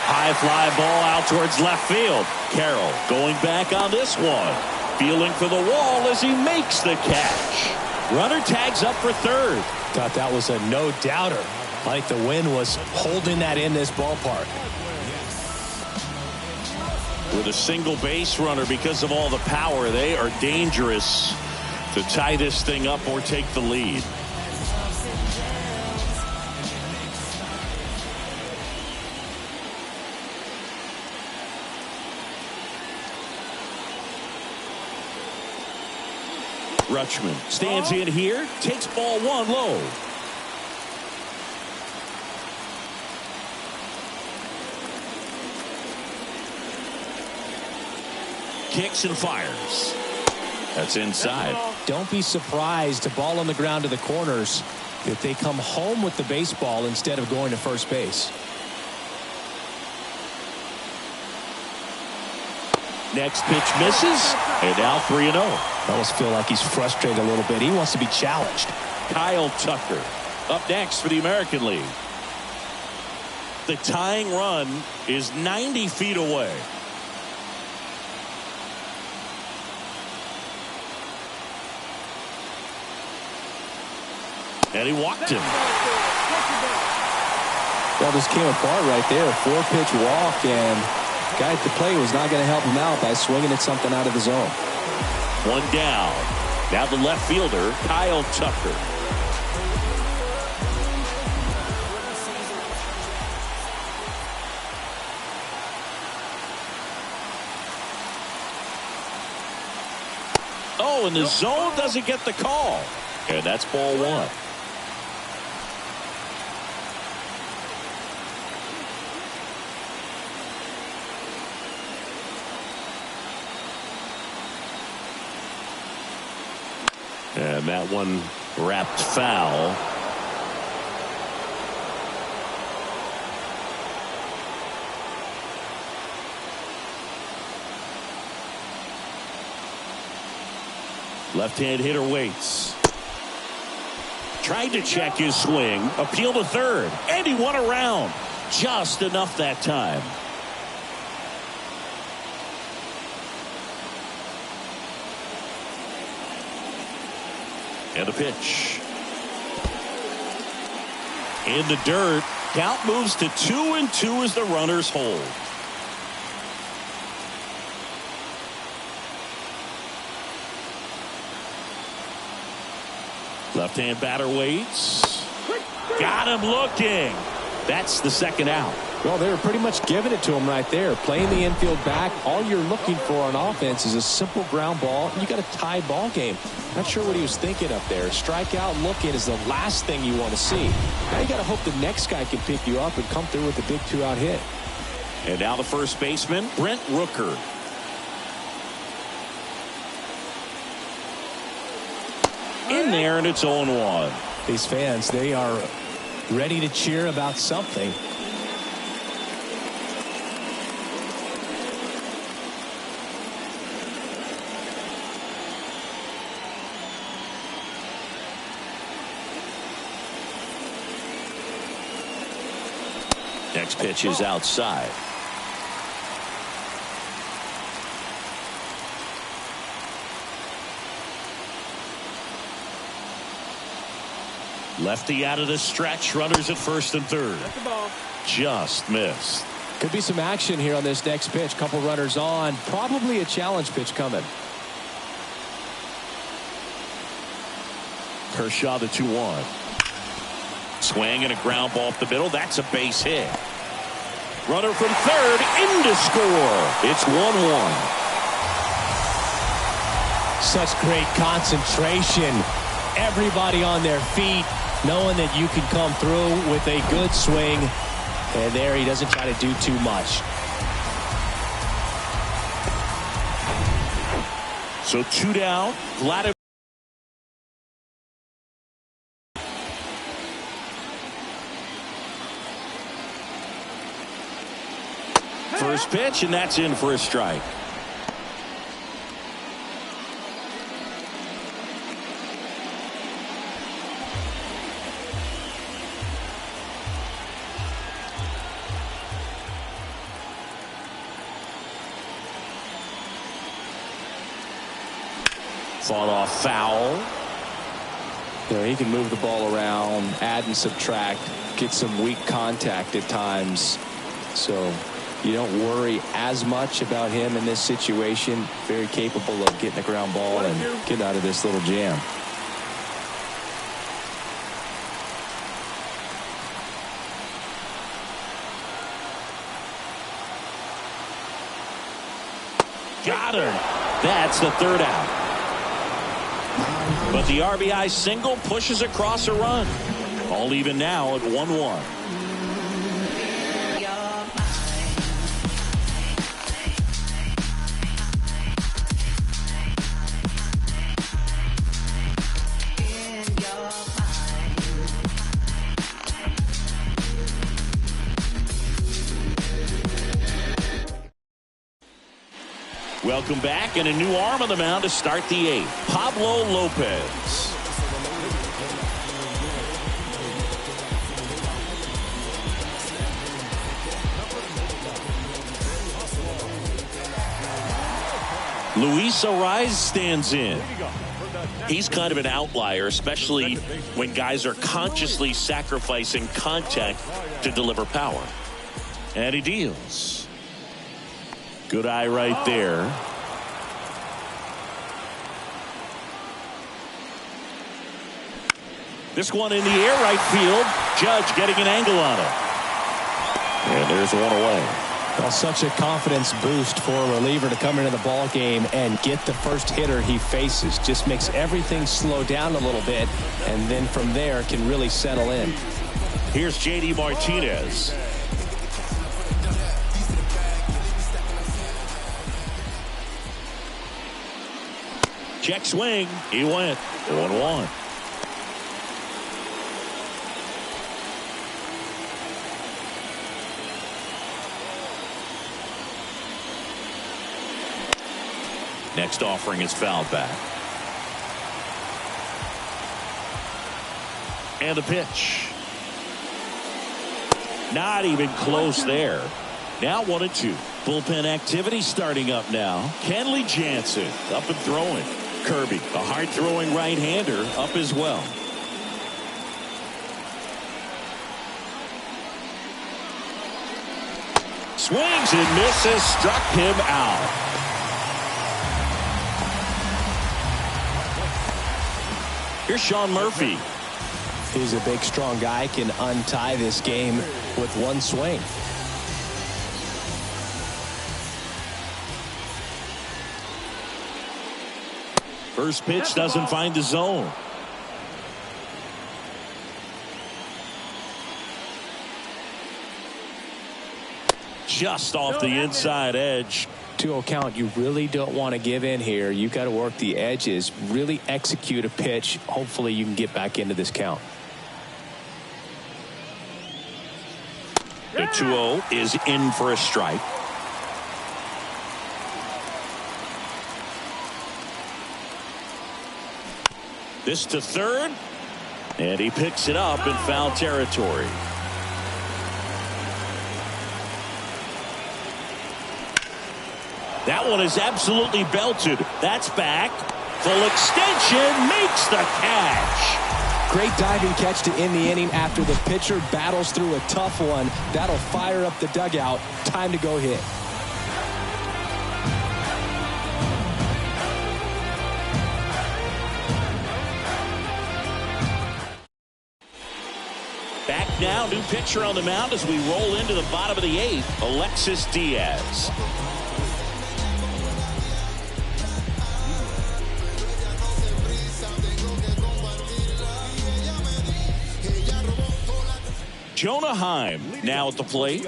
High fly ball out towards left field. Carroll going back on this one. Feeling for the wall as he makes the catch. Runner tags up for third. Thought that was a no-doubter. Like the wind was holding that in this ballpark. With a single base runner, because of all the power, they are dangerous to tie this thing up or take the lead. Rutschman stands in here, takes ball 1 low. Kicks and fires. That's inside. Don't be surprised to ball on the ground to the corners if they come home with the baseball instead of going to first base. Next pitch misses, and now 3-0. I almost feel like he's frustrated a little bit. He wants to be challenged. Kyle Tucker up next for the American League. The tying run is 90 feet away. And he walked him. Well, this came apart right there. 4-pitch walk, and guy at the plate was not going to help him out by swinging at something out of the zone. 1 down. Now the left fielder, Kyle Tucker. Oh, and the zone doesn't get the call. And that's ball 1. And that one wrapped foul. Left-hand hitter waits. Tried to check his swing. Appeal to third. And he won around. Just enough that time. And the pitch. In the dirt. Count moves to 2-2 as the runners hold. Left-hand batter waits. Got him looking. That's the second out. Well, they were pretty much giving it to him right there. Playing the infield back. All you're looking for on offense is a simple ground ball. You got a tie ball game. Not sure what he was thinking up there. Strikeout looking is the last thing you want to see. Now you got to hope the next guy can pick you up and come through with a big 2-out hit. And now the first baseman, Brent Rooker. In there, and it's 0-1. These fans, they are ready to cheer about something. Next pitch is outside. Lefty out of the stretch. Runners at first and third. Just missed. Could be some action here on this next pitch. Couple runners on. Probably a challenge pitch coming. Kershaw the 2-1. Swing and a ground ball up the middle. That's a base hit. Runner from third in to score. It's 1-1. Such great concentration. Everybody on their feet, knowing that you can come through with a good swing. And there he doesn't try to do too much. So 2 down. Vladimir. First pitch, and that's in for a strike. Fought off foul. You know, he can move the ball around, add and subtract, get some weak contact at times. So you don't worry as much about him in this situation. Very capable of getting a ground ball and getting out of this little jam. Got him. That's the third out. But the RBI single pushes across a run. All even now at 1-1. Welcome back, and a new arm on the mound to start the 8th. Pablo Lopez. Luis Ariz stands in. He's kind of an outlier, especially when guys are consciously sacrificing contact to deliver power. And he deals. Good eye right there. This one in the air, right field. Judge getting an angle on it. And there's one away. Well, such a confidence boost for a reliever to come into the ball game and get the first hitter he faces. Just makes everything slow down a little bit, and then from there can really settle in. Here's JD Martinez. Check swing. He went 1-1. Next offering is fouled back. And a pitch. Not even close there. Now 1-2. Bullpen activity starting up now. Kenley Jansen up and throwing. Kirby, a hard-throwing right-hander, up as well. Swings and misses. Struck him out. Here's Sean Murphy. He's a big, strong guy. Can untie this game with one swing. First pitch doesn't find the zone. Just off the inside edge. 2-0 count. You really don't want to give in here. You've got to work the edges, really execute a pitch. Hopefully you can get back into this count. The 2-0 is in for a strike. This to third, and he picks it up in foul territory. That one is absolutely belted. That's back. Full extension, makes the catch. Great diving catch to end the inning after the pitcher battles through a tough one. That'll fire up the dugout. Time to go hit. Back now, new pitcher on the mound as we roll into the bottom of the 8th, Alexis Diaz. Jonah Heim now at the plate.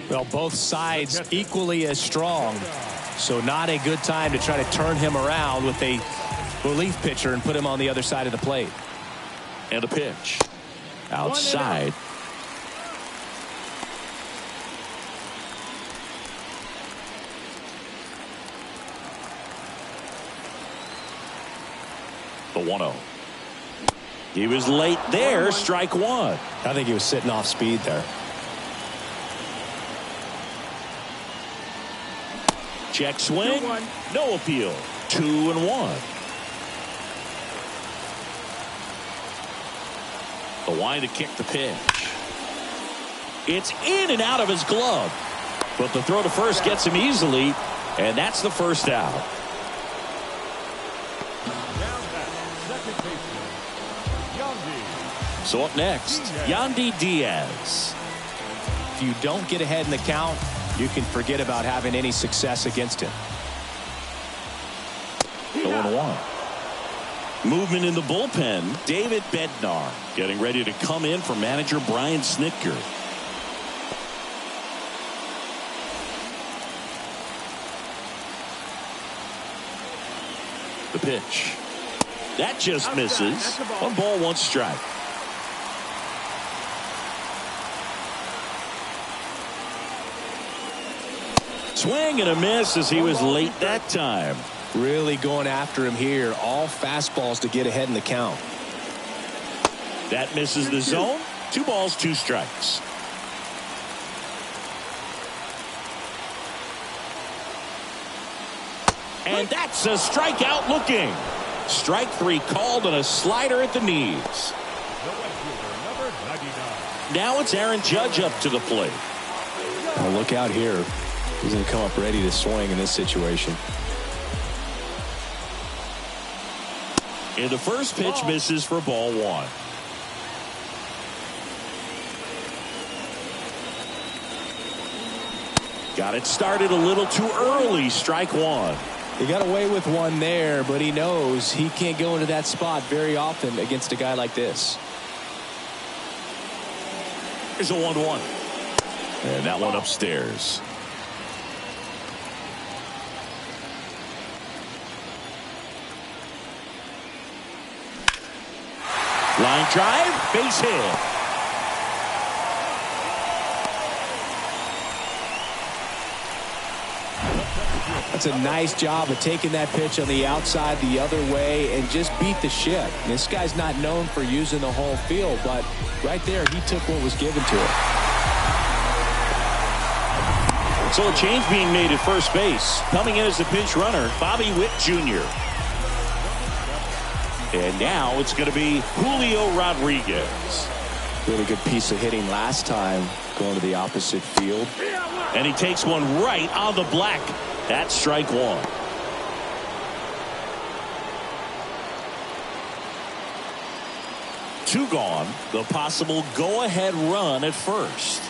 Well, both sides equally as strong. So not a good time to try to turn him around with a relief pitcher and put him on the other side of the plate. And a pitch. Outside. The 1-0. He was late there. Strike one. I think he was sitting off speed there. Check swing. No appeal. 2-1. The wind to kick the pitch. It's in and out of his glove. But the throw to first gets him easily. And that's the first out. So up next, Yandy Diaz. If you don't get ahead in the count, you can forget about having any success against him. 0-1. Movement in the bullpen. David Bednar getting ready to come in for manager Brian Snitker. The pitch. That just misses. 1 ball, 1 strike. Swing and a miss as he was late that time. Really going after him here. All fastballs to get ahead in the count. That misses the zone. 2 balls, 2 strikes. And that's a strikeout looking. Strike 3 called on a slider at the knees. Now it's Aaron Judge up to the plate. Oh, look out here. He's going to come up ready to swing in this situation. And the first pitch misses for ball 1. Got it started a little too early. Strike 1. He got away with one there, but he knows he can't go into that spot very often against a guy like this. Here's a 1-1. And that one upstairs. Line drive, base hit. That's a nice job of taking that pitch on the outside the other way and just beat the ship. This guy's not known for using the whole field, but right there he took what was given to him. So a change being made at first base. Coming in as the pinch runner, Bobby Witt Jr. And now it's going to be Julio Rodriguez. Really good piece of hitting last time, going to the opposite field. And he takes one right on the black. That's strike one. Two gone. The possible go-ahead run at first.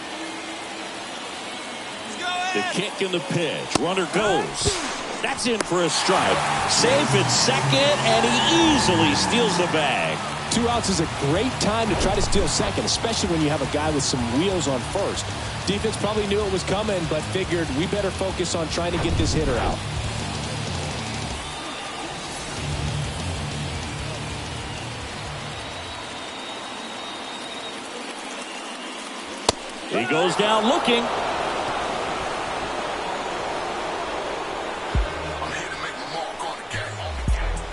The kick and the pitch. Runner goes. That's in for a strike. Safe at second, and he easily steals the bag. 2 outs is a great time to try to steal second, especially when you have a guy with some wheels on first. Defense probably knew it was coming, but figured we better focus on trying to get this hitter out. He goes down looking.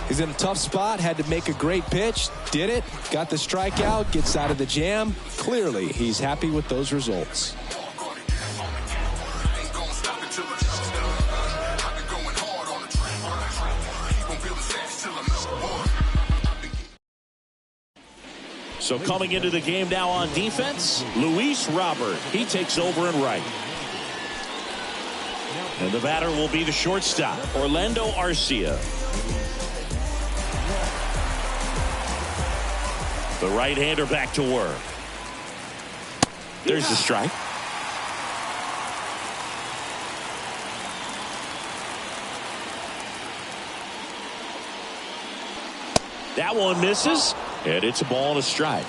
He's in a tough spot, had to make a great pitch, did it, got the strikeout, gets out of the jam. Clearly, he's happy with those results. So coming into the game now on defense, Luis Robert. He takes over in right. And the batter will be the shortstop, Orlando Arcia. The right-hander back to work. There's the strike. That one misses, and it's a ball and a strike.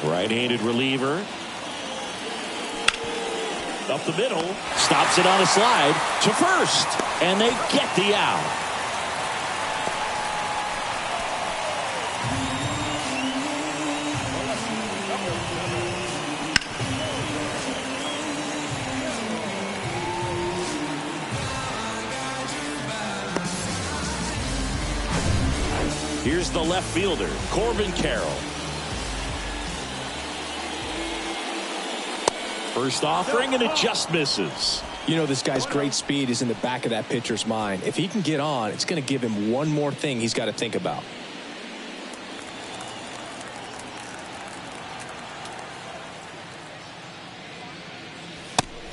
Right-handed reliever. Up the middle. Stops it on a slide to first. And they get the out. Here's the left fielder, Corbin Carroll. First offering, and it just misses. You know, this guy's great speed is in the back of that pitcher's mind. If he can get on, it's going to give him one more thing he's got to think about.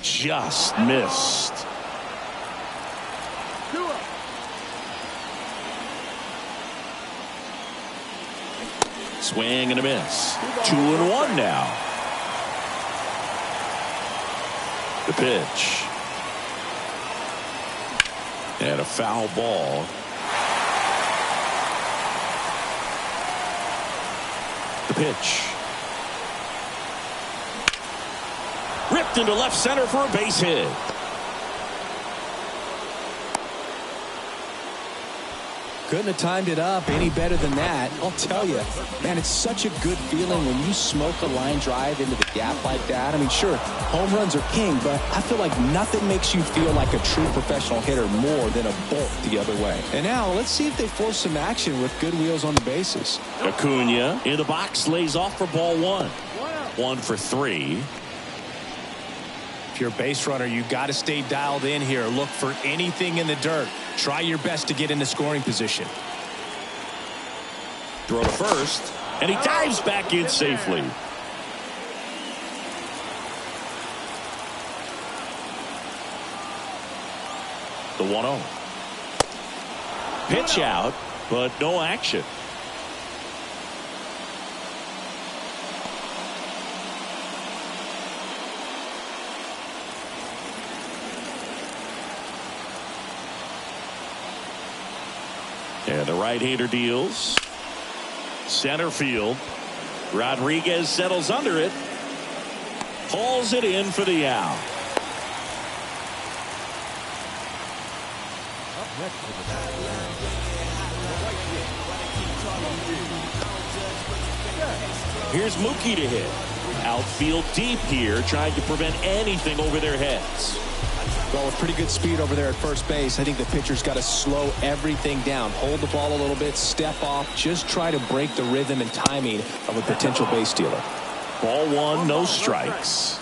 Just missed. Swing and a miss. 2-1 now. The pitch. And a foul ball. The pitch. Ripped into left center for a base hit. Couldn't have timed it up any better than that. I'll tell you, man, it's such a good feeling when you smoke a line drive into the gap like that. I mean, sure, home runs are king, but I feel like nothing makes you feel like a true professional hitter more than a bolt the other way. And now let's see if they force some action with good wheels on the bases. Acuna in the box, lays off for ball one. 1 for 3. If you're a base runner, you got to stay dialed in here. Look for anything in the dirt. Try your best to get into scoring position. Throw to first, and he dives back in safely. The 1-0. Pitch out, but no action. And the right-hander deals. Center field. Rodriguez settles under it. Hauls it in for the out. Up next for the Here's Mookie to hit. Outfield deep here, trying to prevent anything over their heads. Well, with pretty good speed over there at first base, I think the pitcher's got to slow everything down. Hold the ball a little bit, step off, just try to break the rhythm and timing of a potential base stealer. Ball one, no strikes.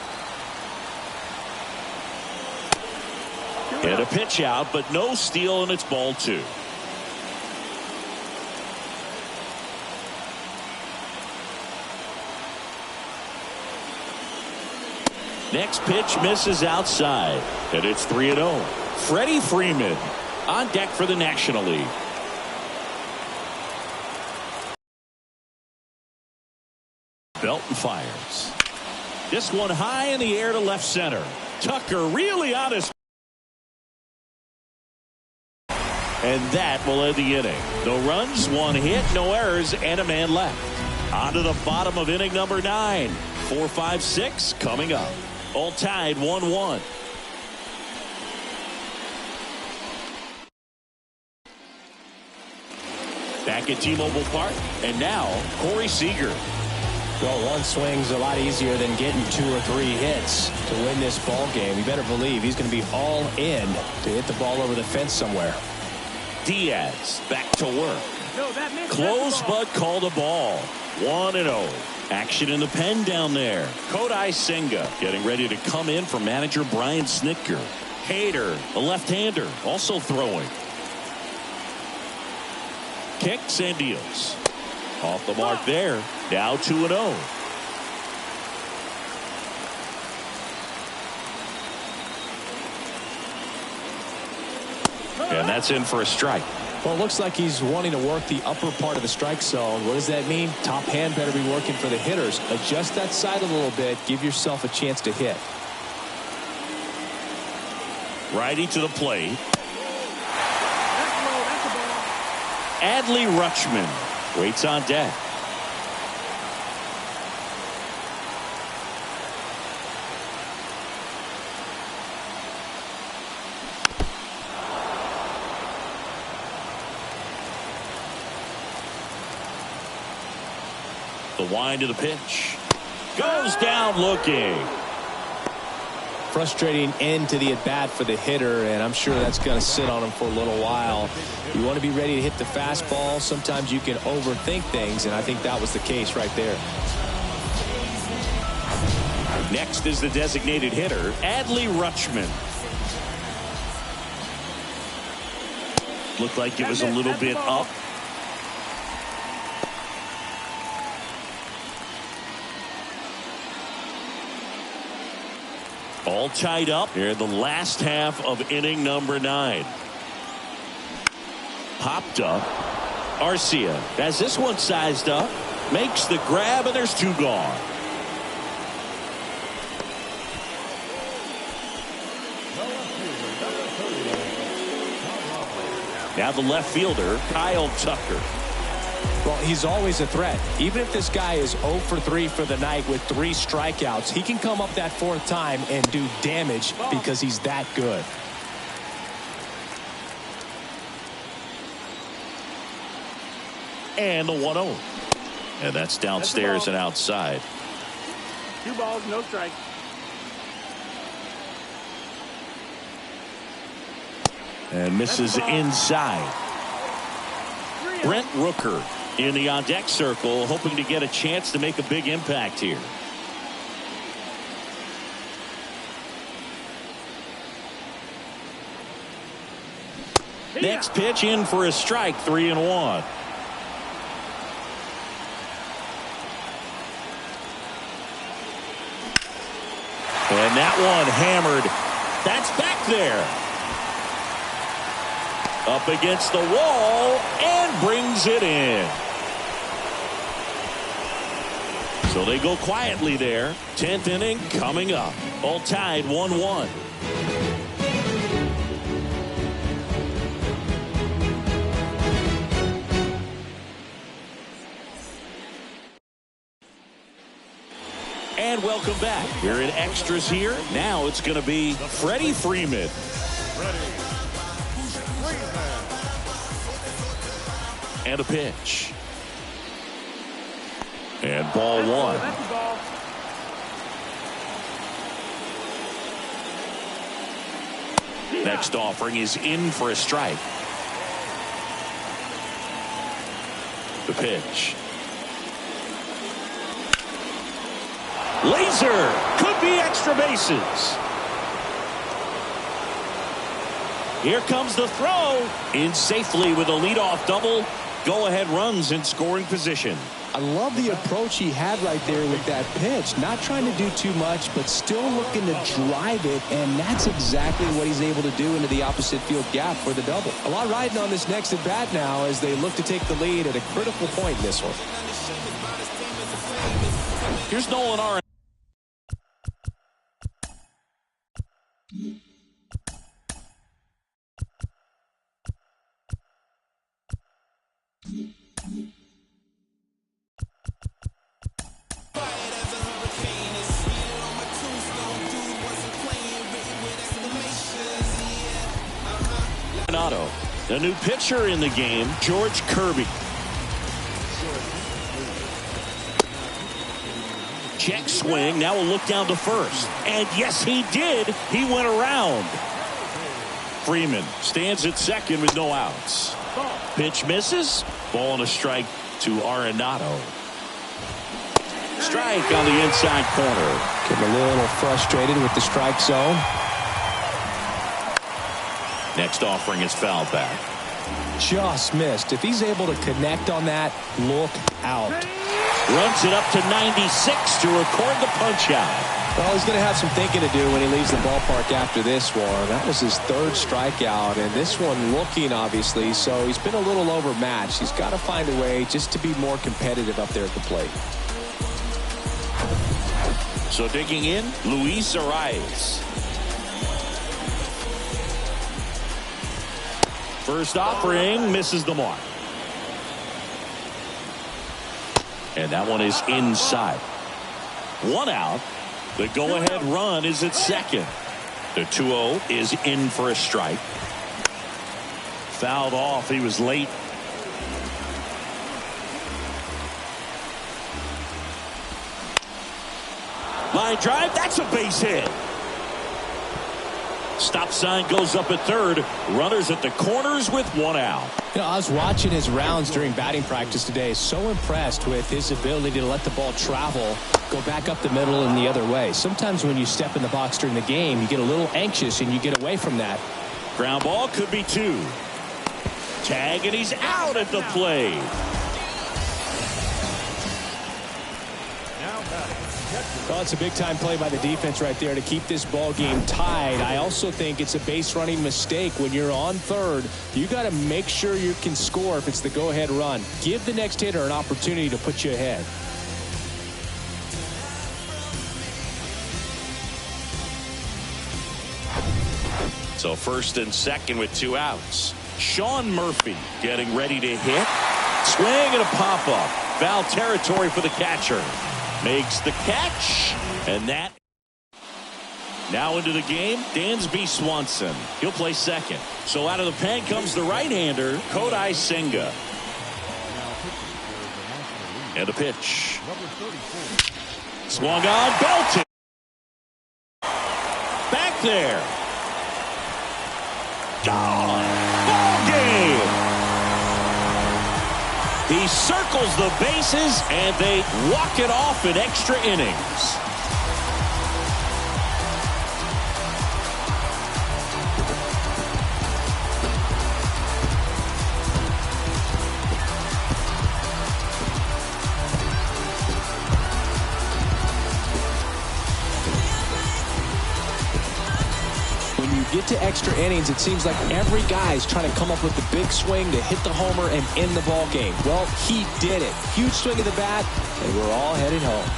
And a pitch out, but no steal, and it's ball two. Next pitch misses outside, and it's 3-0. Freddie Freeman on deck for the National League. Belton fires. This one high in the air to left center. Tucker really on his. And that will end the inning. No runs, one hit, no errors, and a man left. On to the bottom of inning number 9. 4, 5, 6 coming up. All tied 1-1. Back at T-Mobile Park, and now Corey Seager. Well, one swing's a lot easier than getting 2 or 3 hits to win this ball game. You better believe he's going to be all in to hit the ball over the fence somewhere. Diaz back to work. Close but called a ball. 1-0. Action in the pen down there. Kodai Senga getting ready to come in for manager Brian Snitker. Hader, a left-hander, also throwing. Kicks and deals. Off the mark there. Now 2-0. And that's in for a strike. Well, it looks like he's wanting to work the upper part of the strike zone. What does that mean? Top hand better be working for the hitters. Adjust that side a little bit. Give yourself a chance to hit. Righty to the plate. Adley Rutschman waits on deck. The wind of the pitch. Goes down looking. Frustrating end to the at-bat for the hitter, and I'm sure that's going to sit on him for a little while. You want to be ready to hit the fastball. Sometimes you can overthink things, and I think that was the case right there. Next is the designated hitter, Adley Rutschman. Looked like it was a little bit up. All tied up here in the last half of inning number 9. Popped up. Arcia has this one sized up. Makes the grab, and there's 2 gone. Now the left fielder, Kyle Tucker. Well, he's always a threat. Even if this guy is 0 for 3 for the night with 3 strikeouts, he can come up that 4th time and do damage because he's that good. And the 1-0. And that's downstairs and outside. 2 balls, no strike. And misses inside. Brent Rooker in the on-deck circle, hoping to get a chance to make a big impact here. Next pitch in for a strike, 3-1. And that one hammered. That's back there. Up against the wall and brings it in. So they go quietly there. 10th inning coming up. All tied 1-1. And welcome back. We're in extras here. Now it's going to be Freddie Freeman. And a pitch. And ball one. That's the ball. Next offering is in for a strike. The pitch. Laser. Could be extra bases. Here comes the throw. In safely with a leadoff double. Go-ahead runs in scoring position. I love the approach he had right there with that pitch. Not trying to do too much, but still looking to drive it, and that's exactly what he's able to do into the opposite field gap for the double. A lot riding on this next at-bat now as they look to take the lead at a critical point in this one. Here's Nolan Arenado. The new pitcher in the game, George Kirby. Check swing. Now we'll look down to first. And yes, he did. He went around. Freeman stands at second with no outs. Pitch misses. Ball and a strike to Arenado. Strike on the inside corner. Getting a little frustrated with the strike zone. Next offering is fouled back. Just missed. If he's able to connect on that, look out. Runs it up to 96 to record the punch out. Well, he's going to have some thinking to do when he leaves the ballpark after this one. That was his third strikeout, and this one looking, obviously, so he's been a little overmatched. He's got to find a way just to be more competitive up there at the plate. So digging in, Luis Arias. First offering misses the mark. And that one is inside. One out. The go-ahead run is at second. The 2-0 is in for a strike. Fouled off. He was late. Line drive. That's a base hit. Stop sign goes up at third. Runners at the corners with one out. You know, I was watching his rounds during batting practice today. So impressed with his ability to let the ball travel, go back up the middle and the other way. Sometimes when you step in the box during the game, you get a little anxious and you get away from that. Ground ball could be two. Tag, and he's out at the plate. Well, it's a big-time play by the defense right there to keep this ball game tied. I also think it's a base-running mistake. When you're on third, you got to make sure you can score if it's the go-ahead run. Give the next hitter an opportunity to put you ahead. So first and second with two outs. Sean Murphy getting ready to hit. Swing and a pop-up. Foul territory for the catcher. Makes the catch, and that. Now into the game, Dansby Swanson. He'll play second. So out of the pen comes the right-hander, Kodai Senga. And the pitch. Swung on, belted. Back there. Gone. Ball game. He circles the bases, and they walk it off in extra innings. When you get to extra innings, it seems like every guy's trying to come up with the big swing to hit the homer and end the ball game. Well, he did it. Huge swing of the bat, and we're all headed home.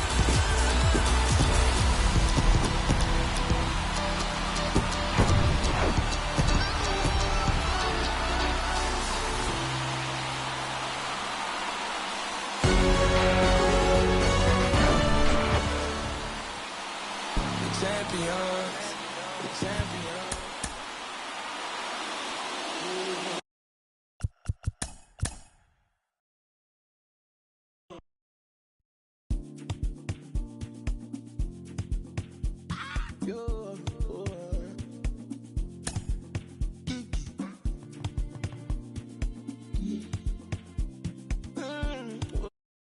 Yo.